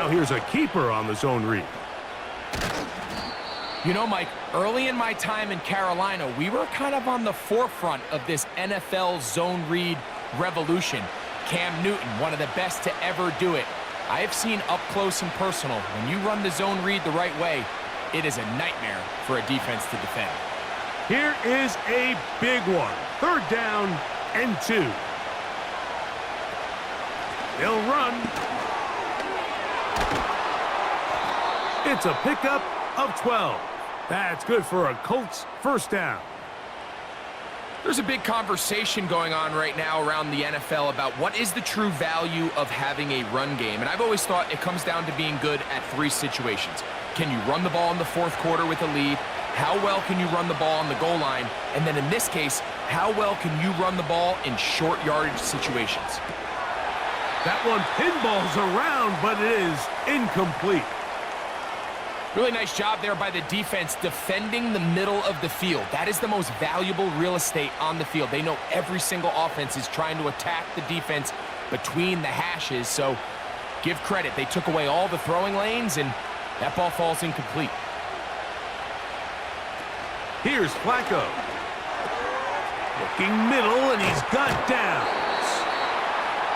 Now here's a keeper on the zone read.
You know, Mike, early in my time in Carolina, we were kind of on the forefront of this NFL zone read revolution. Cam Newton, one of the best to ever do it. I have seen up close and personal, when you run the zone read the right way, it is a nightmare for a defense to defend.
Here is a big one. 3rd down and 2. They'll run. It's a pickup of 12. That's good for a Colts 1st down.
There's a big conversation going on right now around the NFL about what is the true value of having a run game. And I've always thought it comes down to being good at 3 situations. Can you run the ball in the 4th quarter with a lead? How well can you run the ball on the goal line? And then in this case, how well can you run the ball in short yardage situations?
That one pinballs around, but it is incomplete.
Really nice job there by the defense defending the middle of the field. That is the most valuable real estate on the field. They know every single offense is trying to attack the defense between the hashes, so give credit. They took away all the throwing lanes, and that ball falls incomplete.
Here's Flacco. Looking middle, and he's got downs.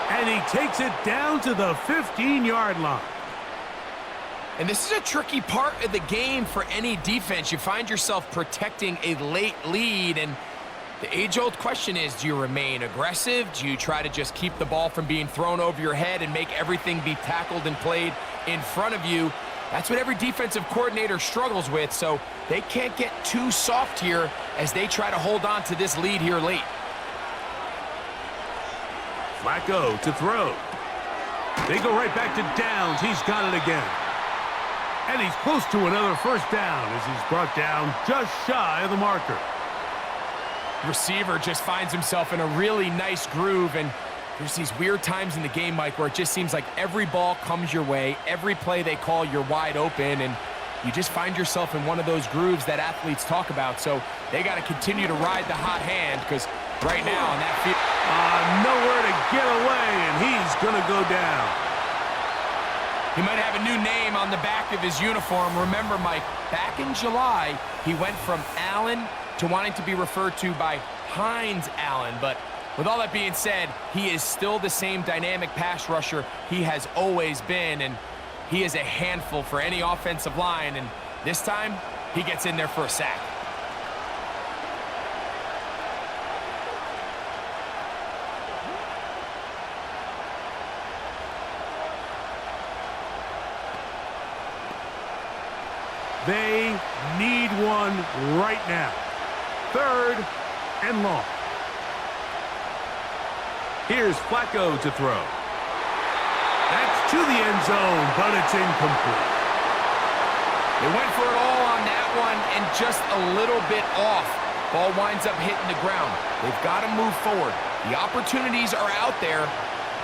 And he takes it down to the 15-yard line.
And this is a tricky part of the game for any defense. You find yourself protecting a late lead, and the age-old question is, do you remain aggressive? Do you try to just keep the ball from being thrown over your head and make everything be tackled and played in front of you? That's what every defensive coordinator struggles with, so they can't get too soft here as they try to hold on to this lead here late.
Flacco to throw. They go right back to downs. He's got it again. And he's close to another 1st down as he's brought down just shy of the marker.
Receiver just finds himself in a really nice groove, and there's these weird times in the game, Mike, where it just seems like every ball comes your way, every play they call, you're wide open, and you just find yourself in one of those grooves that athletes talk about. So they got to continue to ride the hot hand, because right now on that field,
nowhere to get away, and he's going to go down.
he might have a new name on the back of his uniform. Remember, Mike, back in July, he went from Allen to wanting to be referred to by Hines Allen. But with all that being said, he is still the same dynamic pass rusher he has always been, and he is a handful for any offensive line, and this time, he gets in there for a sack.
They need one right now. 3rd and long. Here's Flacco to throw. That's to the end zone, but it's incomplete.
They went for it all on that one and just a little bit off. Ball winds up hitting the ground. They've got to move forward. The opportunities are out there.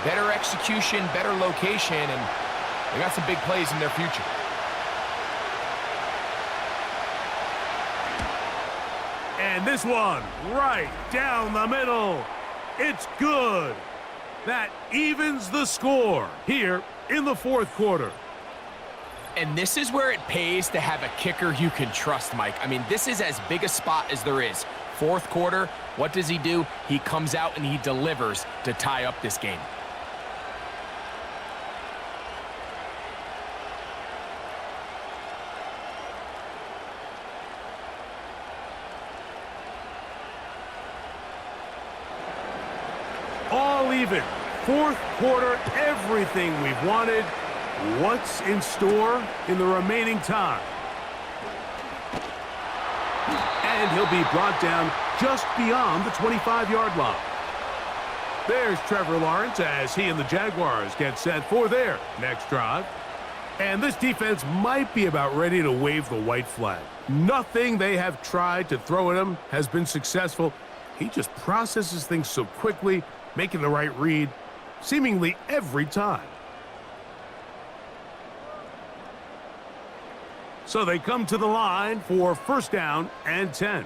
Better execution, better location, and they got some big plays in their future.
And this one, right down the middle. It's good. That evens the score here in the 4th quarter.
And this is where it pays to have a kicker you can trust, Mike. I mean, this is as big a spot as there is. 4th quarter, what does he do? He comes out and he delivers to tie up this game.
All even. 4th quarter, everything we've wanted. What's in store in the remaining time? And he'll be brought down just beyond the 25-yard line. There's Trevor Lawrence as he and the Jaguars get set for their next drive. And this defense might be about ready to wave the white flag. Nothing they have tried to throw at him has been successful. He just processes things so quickly, making the right read seemingly every time. So they come to the line for 1st down and 10.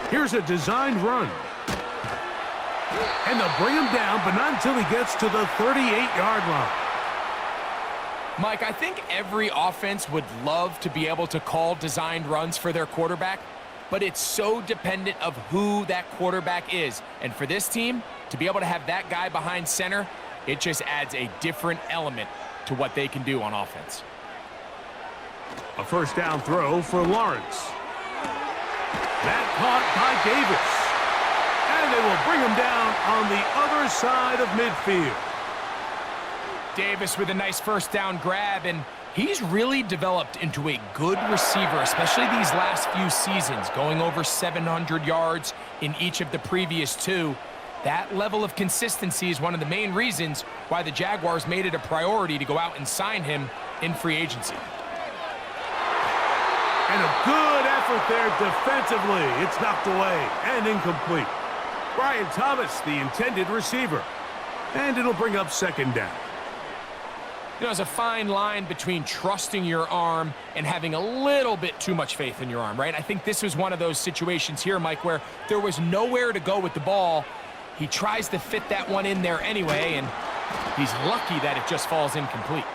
Here's a designed run. And they'll bring him down, but not until he gets to the 38-yard line.
Mike, I think every offense would love to be able to call designed runs for their quarterback, but it's so dependent of who that quarterback is. And for this team, to be able to have that guy behind center, it just adds a different element to what they can do on offense.
A first down throw for Lawrence. That caught by Davis. And they will bring him down on the other side of midfield.
Davis with a nice first down grab, and he's really developed into a good receiver, especially these last few seasons, going over 700 yards in each of the previous two. That level of consistency is one of the main reasons why the Jaguars made it a priority to go out and sign him in free agency.
And a good effort there defensively. It's knocked away and incomplete. Brian Thomas, the intended receiver. And it'll bring up second down.
You know, there's a fine line between trusting your arm and having a little bit too much faith in your arm, right? I think this was one of those situations here, Mike, where there was nowhere to go with the ball. He tries to fit that one in there anyway, and he's lucky that it just falls incomplete.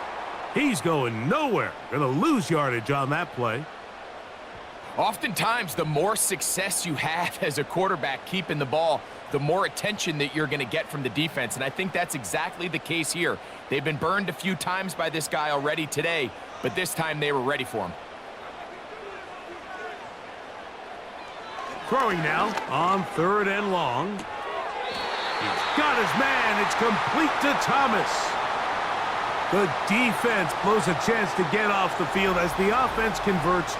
He's going nowhere. Going to lose yardage on that play.
Oftentimes, the more success you have as a quarterback keeping the ball, the more attention that you're going to get from the defense, and I think that's exactly the case here. They've been burned a few times by this guy already today, but this time they were ready for him.
Throwing now on 3rd and long. He's got his man. It's complete to Thomas. The defense blows a chance to get off the field as the offense converts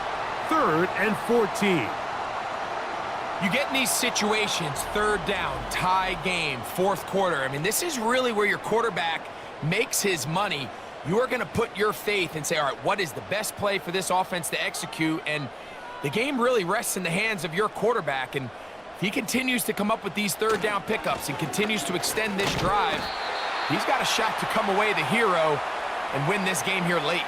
3rd and 14.
You get in these situations, 3rd down, tie game, 4th quarter. I mean, this is really where your quarterback makes his money. You are going to put your faith and say, all right, what is the best play for this offense to execute? And the game really rests in the hands of your quarterback. And if he continues to come up with these 3rd down pickups and continues to extend this drive, he's got a shot to come away the hero and win this game here late.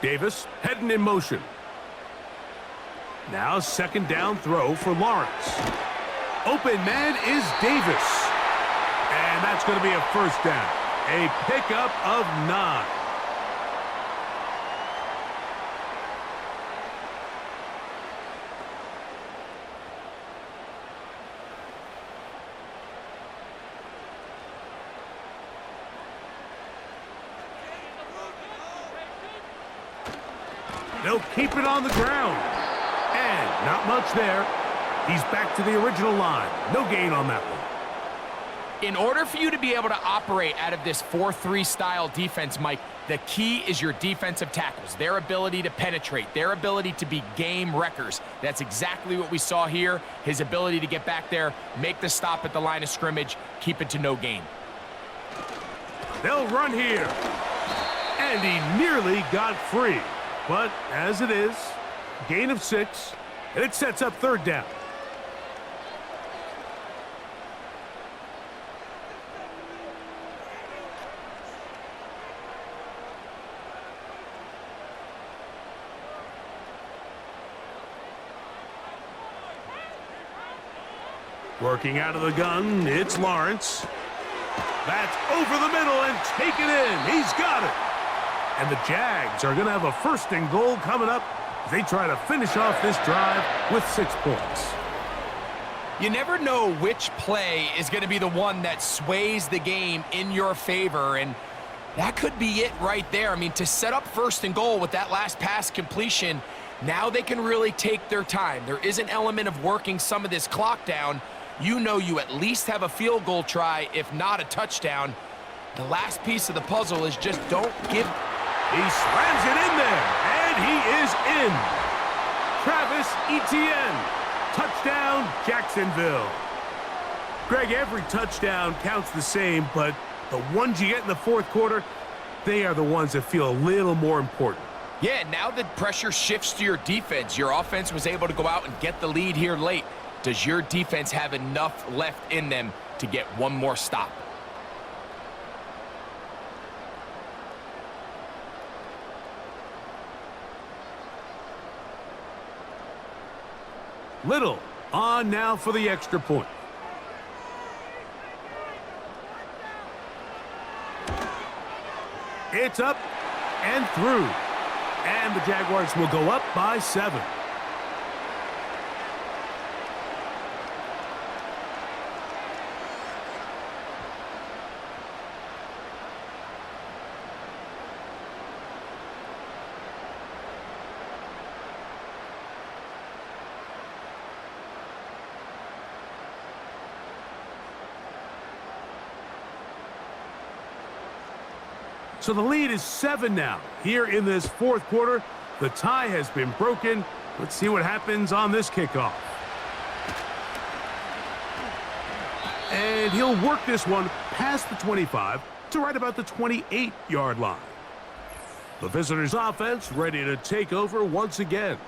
Davis heading in motion. Now 2nd down throw for Lawrence. Open man is Davis. And that's going to be a first down. A pickup of 9. They'll keep it on the ground. And not much there. He's back to the original line. No gain on that one.
In order for you to be able to operate out of this 4-3 style defense, Mike, the key is your defensive tackles, their ability to penetrate, their ability to be game wreckers. That's exactly what we saw here. His ability to get back there, make the stop at the line of scrimmage, keep it to no gain.
They'll run here. And he nearly got free. But as it is, gain of 6, and it sets up 3rd down. Working out of the gun, it's Lawrence. That's over the middle and taken in. He's got it. And the Jags are going to have a 1st and goal coming up as they try to finish off this drive with 6 points.
You never know which play is going to be the one that sways the game in your favor, and that could be it right there. I mean, to set up 1st and goal with that last pass completion, now they can really take their time. There is an element of working some of this clock down. You know you at least have a field goal try, if not a touchdown. The last piece of the puzzle is just don't give...
He slams it in there, and he is in. Travis Etienne. Touchdown, Jacksonville. Greg, every touchdown counts the same, but the ones you get in the 4th quarter, they are the ones that feel a little more important.
Yeah, now the pressure shifts to your defense. Your offense was able to go out and get the lead here late. Does your defense have enough left in them to get one more stop?
Little on now for the extra point. It's up and through. And the Jaguars will go up by 7. So the lead is 7 now. Here in this fourth quarter, the tie has been broken. Let's see what happens on this kickoff. And he'll work this one past the 25 to right about the 28-yard line. The visitors' offense ready to take over once again.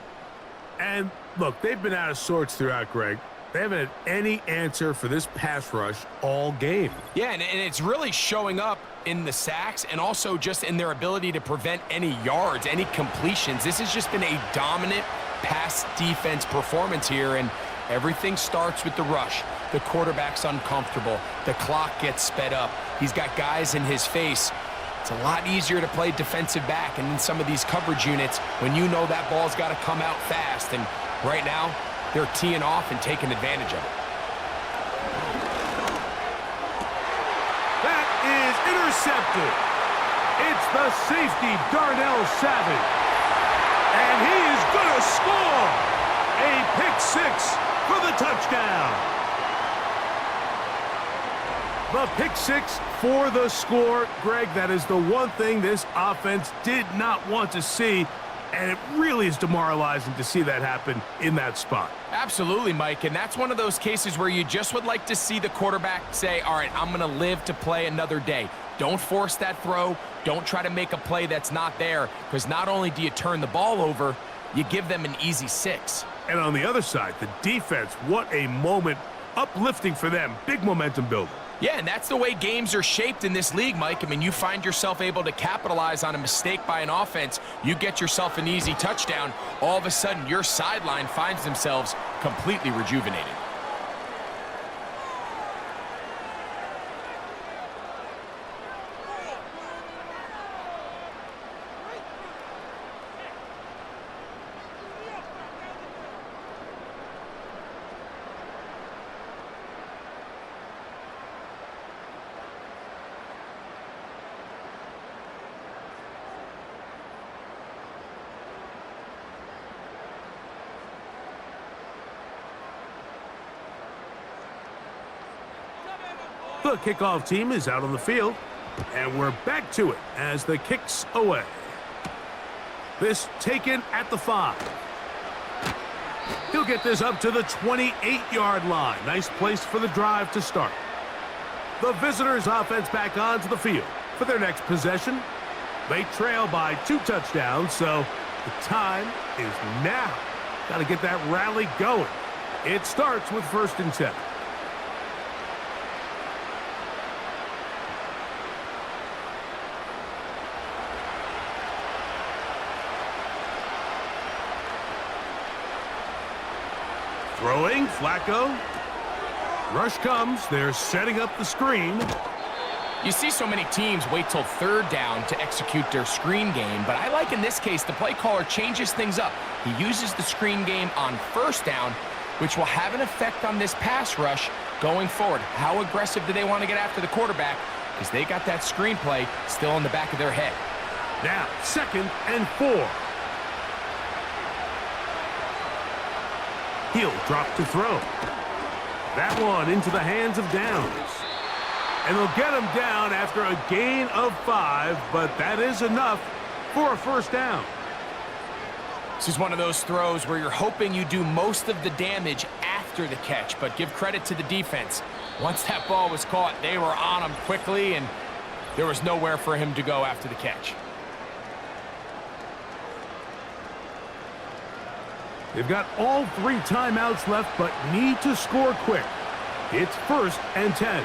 And look, they've been out of sorts throughout, Greg. They haven't had any answer for this pass rush all game.
Yeah, and it's really showing up in the sacks and also just in their ability to prevent any yards, any completions. This has just been a dominant pass defense performance here, and everything starts with the rush. The quarterback's uncomfortable. The clock gets sped up. He's got guys in his face. It's a lot easier to play defensive back, and in some of these coverage units, when you know that ball's got to come out fast, and right now, they're teeing off and taking advantage of it.
That is intercepted. It's the safety, Darnell Savage. And he is going to score. A pick 6 for the touchdown. The pick 6 for the score. Greg, that is the one thing this offense did not want to see. And it really is demoralizing to see that happen in that spot.
Absolutely, Mike, and that's one of those cases where you just would like to see the quarterback say, all right, I'm going to live to play another day. Don't force that throw. Don't try to make a play that's not there, because not only do you turn the ball over, you give them an easy 6.
And on the other side, the defense, what a moment. Uplifting for them. Big momentum builder.
Yeah, and that's the way games are shaped in this league, Mike. I mean, you find yourself able to capitalize on a mistake by an offense. You get yourself an easy touchdown. All of a sudden, your sideline finds themselves completely rejuvenated.
The kickoff team is out on the field, and we're back to it as the kick's away. This taken at the 5. He'll get this up to the 28-yard line. Nice place for the drive to start. The visitors' offense back onto the field for their next possession. They trail by 2 touchdowns, so the time is now. Got to get that rally going. It starts with 1st and 10. Throwing, Flacco. Rush comes. They're setting up the screen.
You see so many teams wait till 3rd down to execute their screen game, but I like in this case the play caller changes things up. He uses the screen game on 1st down, which will have an effect on this pass rush going forward. How aggressive do they want to get after the quarterback? Because they got that screen play still in the back of their head.
Now, 2nd and 4. He'll drop to throw. That one into the hands of Downs. And they'll get him down after a gain of 5, but that is enough for a 1st down.
This is one of those throws where you're hoping you do most of the damage after the catch, but give credit to the defense. Once that ball was caught, they were on him quickly, and there was nowhere for him to go after the catch.
They've got all 3 timeouts left, but need to score quick. It's 1st and 10.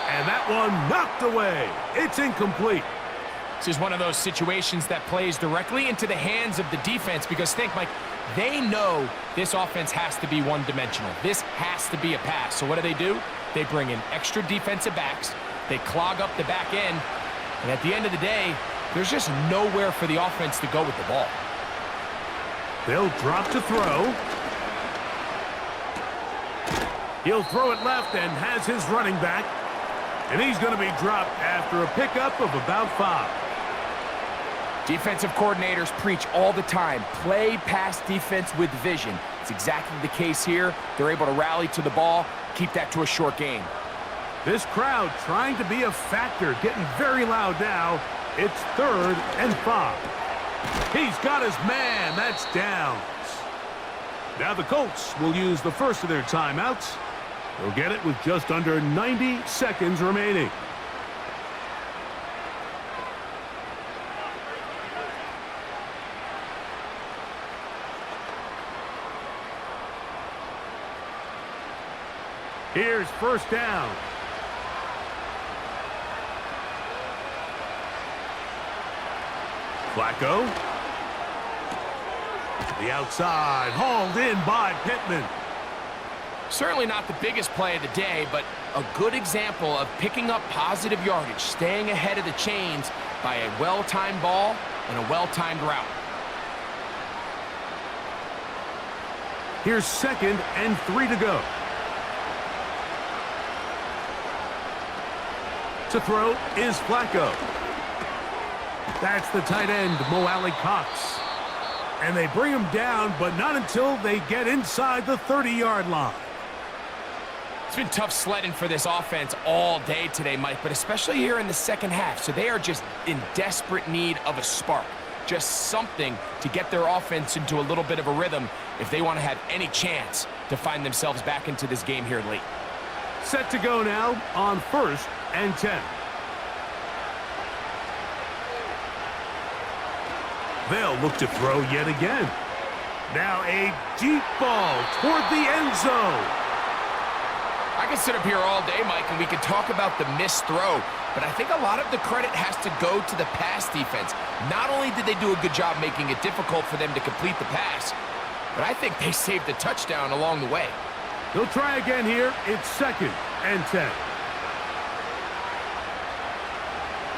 And that one knocked away. It's incomplete.
This is one of those situations that plays directly into the hands of the defense because think, Mike, they know this offense has to be one-dimensional. This has to be a pass. So what do? They bring in extra defensive backs. They clog up the back end. And at the end of the day, there's just nowhere for the offense to go with the ball.
They'll drop to throw. He'll throw it left and has his running back. And he's going to be dropped after a pickup of about 5.
Defensive coordinators preach all the time, play pass defense with vision. It's exactly the case here. They're able to rally to the ball, keep that to a short game.
This crowd trying to be a factor, getting very loud now. It's 3rd and 5. He's got his man. That's downs. Now the Colts will use the first of their timeouts. They'll get it with just under 90 seconds remaining. Here's 1st down. Flacco. The outside, hauled in by Pittman.
Certainly not the biggest play of the day, but a good example of picking up positive yardage, staying ahead of the chains by a well-timed ball and a well-timed route.
Here's 2nd and 3 to go. To throw is Flacco. That's the tight end, Mo Alley-Cox. And they bring him down, but not until they get inside the 30-yard line.
It's been tough sledding for this offense all day today, Mike, but especially here in the second half. So they are just in desperate need of a spark, just something to get their offense into a little bit of a rhythm if they want to have any chance to find themselves back into this game here late.
Set to go now on 1st and 10. They'll look to throw yet again. Now a deep ball toward the end zone.
I can sit up here all day, Mike, and we can talk about the missed throw, but I think a lot of the credit has to go to the pass defense. Not only did they do a good job making it difficult for them to complete the pass, but I think they saved the touchdown along the way.
They'll try again here. It's 2nd and 10.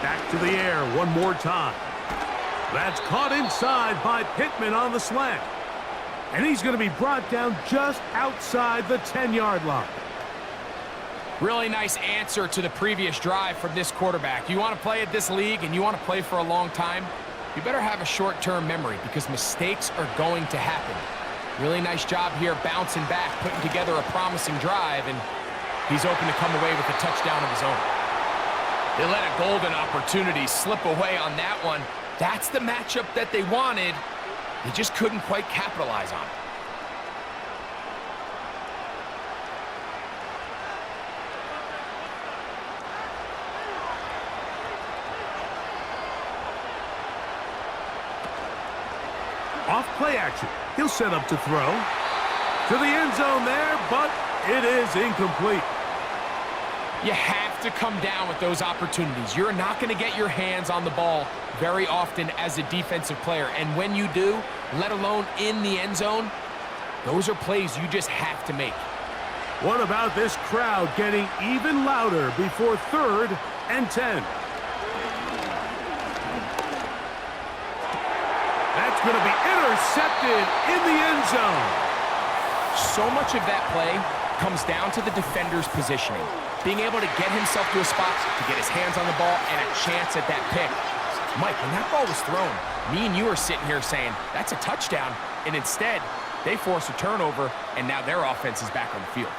Back to the air one more time. That's caught inside by Pittman on the slant. And he's going to be brought down just outside the 10-yard line.
Really nice answer to the previous drive from this quarterback. You want to play at this league and you want to play for a long time, you better have a short-term memory because mistakes are going to happen. Really nice job here bouncing back, putting together a promising drive, and he's open to come away with a touchdown of his own. They let a golden opportunity slip away on that one. That's the matchup that they wanted. They just couldn't quite capitalize on it.
Off play action. He'll set up to throw. To the end zone there, but it is incomplete.
You have to come down with those opportunities. You're not going to get your hands on the ball very often as a defensive player. And when you do, let alone in the end zone, those are plays you just have to make.
What about this crowd getting even louder before 3rd and 10? That's going to be intercepted in the end zone.
So much of that play comes down to the defender's positioning. Being able to get himself to a spot to get his hands on the ball and a chance at that pick. Mike, when that ball was thrown, me and you are sitting here saying, that's a touchdown. And instead, they force a turnover, and now their offense is back on the field.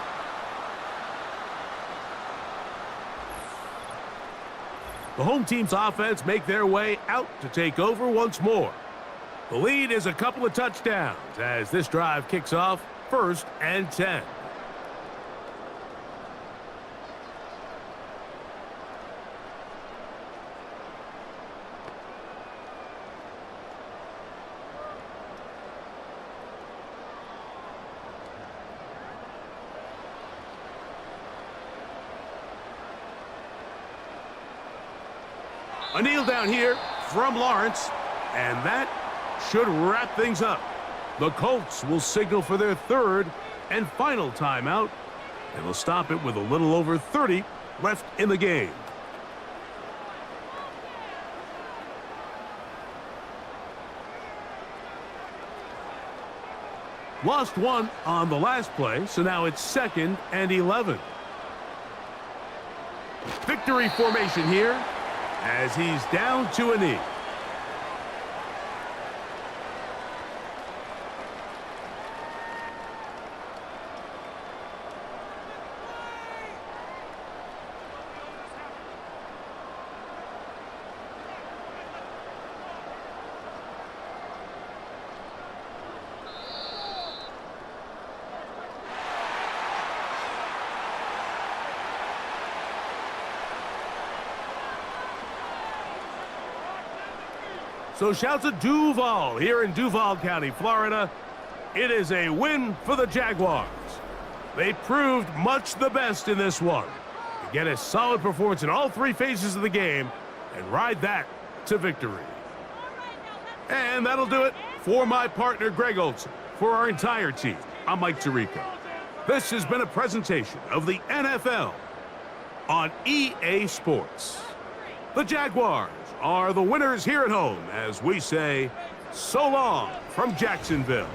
The home team's offense make their way out to take over once more. The lead is a couple of touchdowns as this drive kicks off 1st and 10. A kneel down here from Lawrence, and that should wrap things up. The Colts will signal for their third and final timeout, and will stop it with a little over 30 left in the game. Lost one on the last play, so now it's 2nd and 11. Victory formation here as he's down to a knee. So shouts to Duval here in Duval County, Florida. It is a win for the Jaguars. They proved much the best in this one. To get a solid performance in all 3 phases of the game and ride that to victory. And that'll do it for my partner, Greg Olson. For our entire team, I'm Mike Tirico. This has been a presentation of the NFL on EA Sports. The Jaguars are the winners here at home as we say so long from Jacksonville.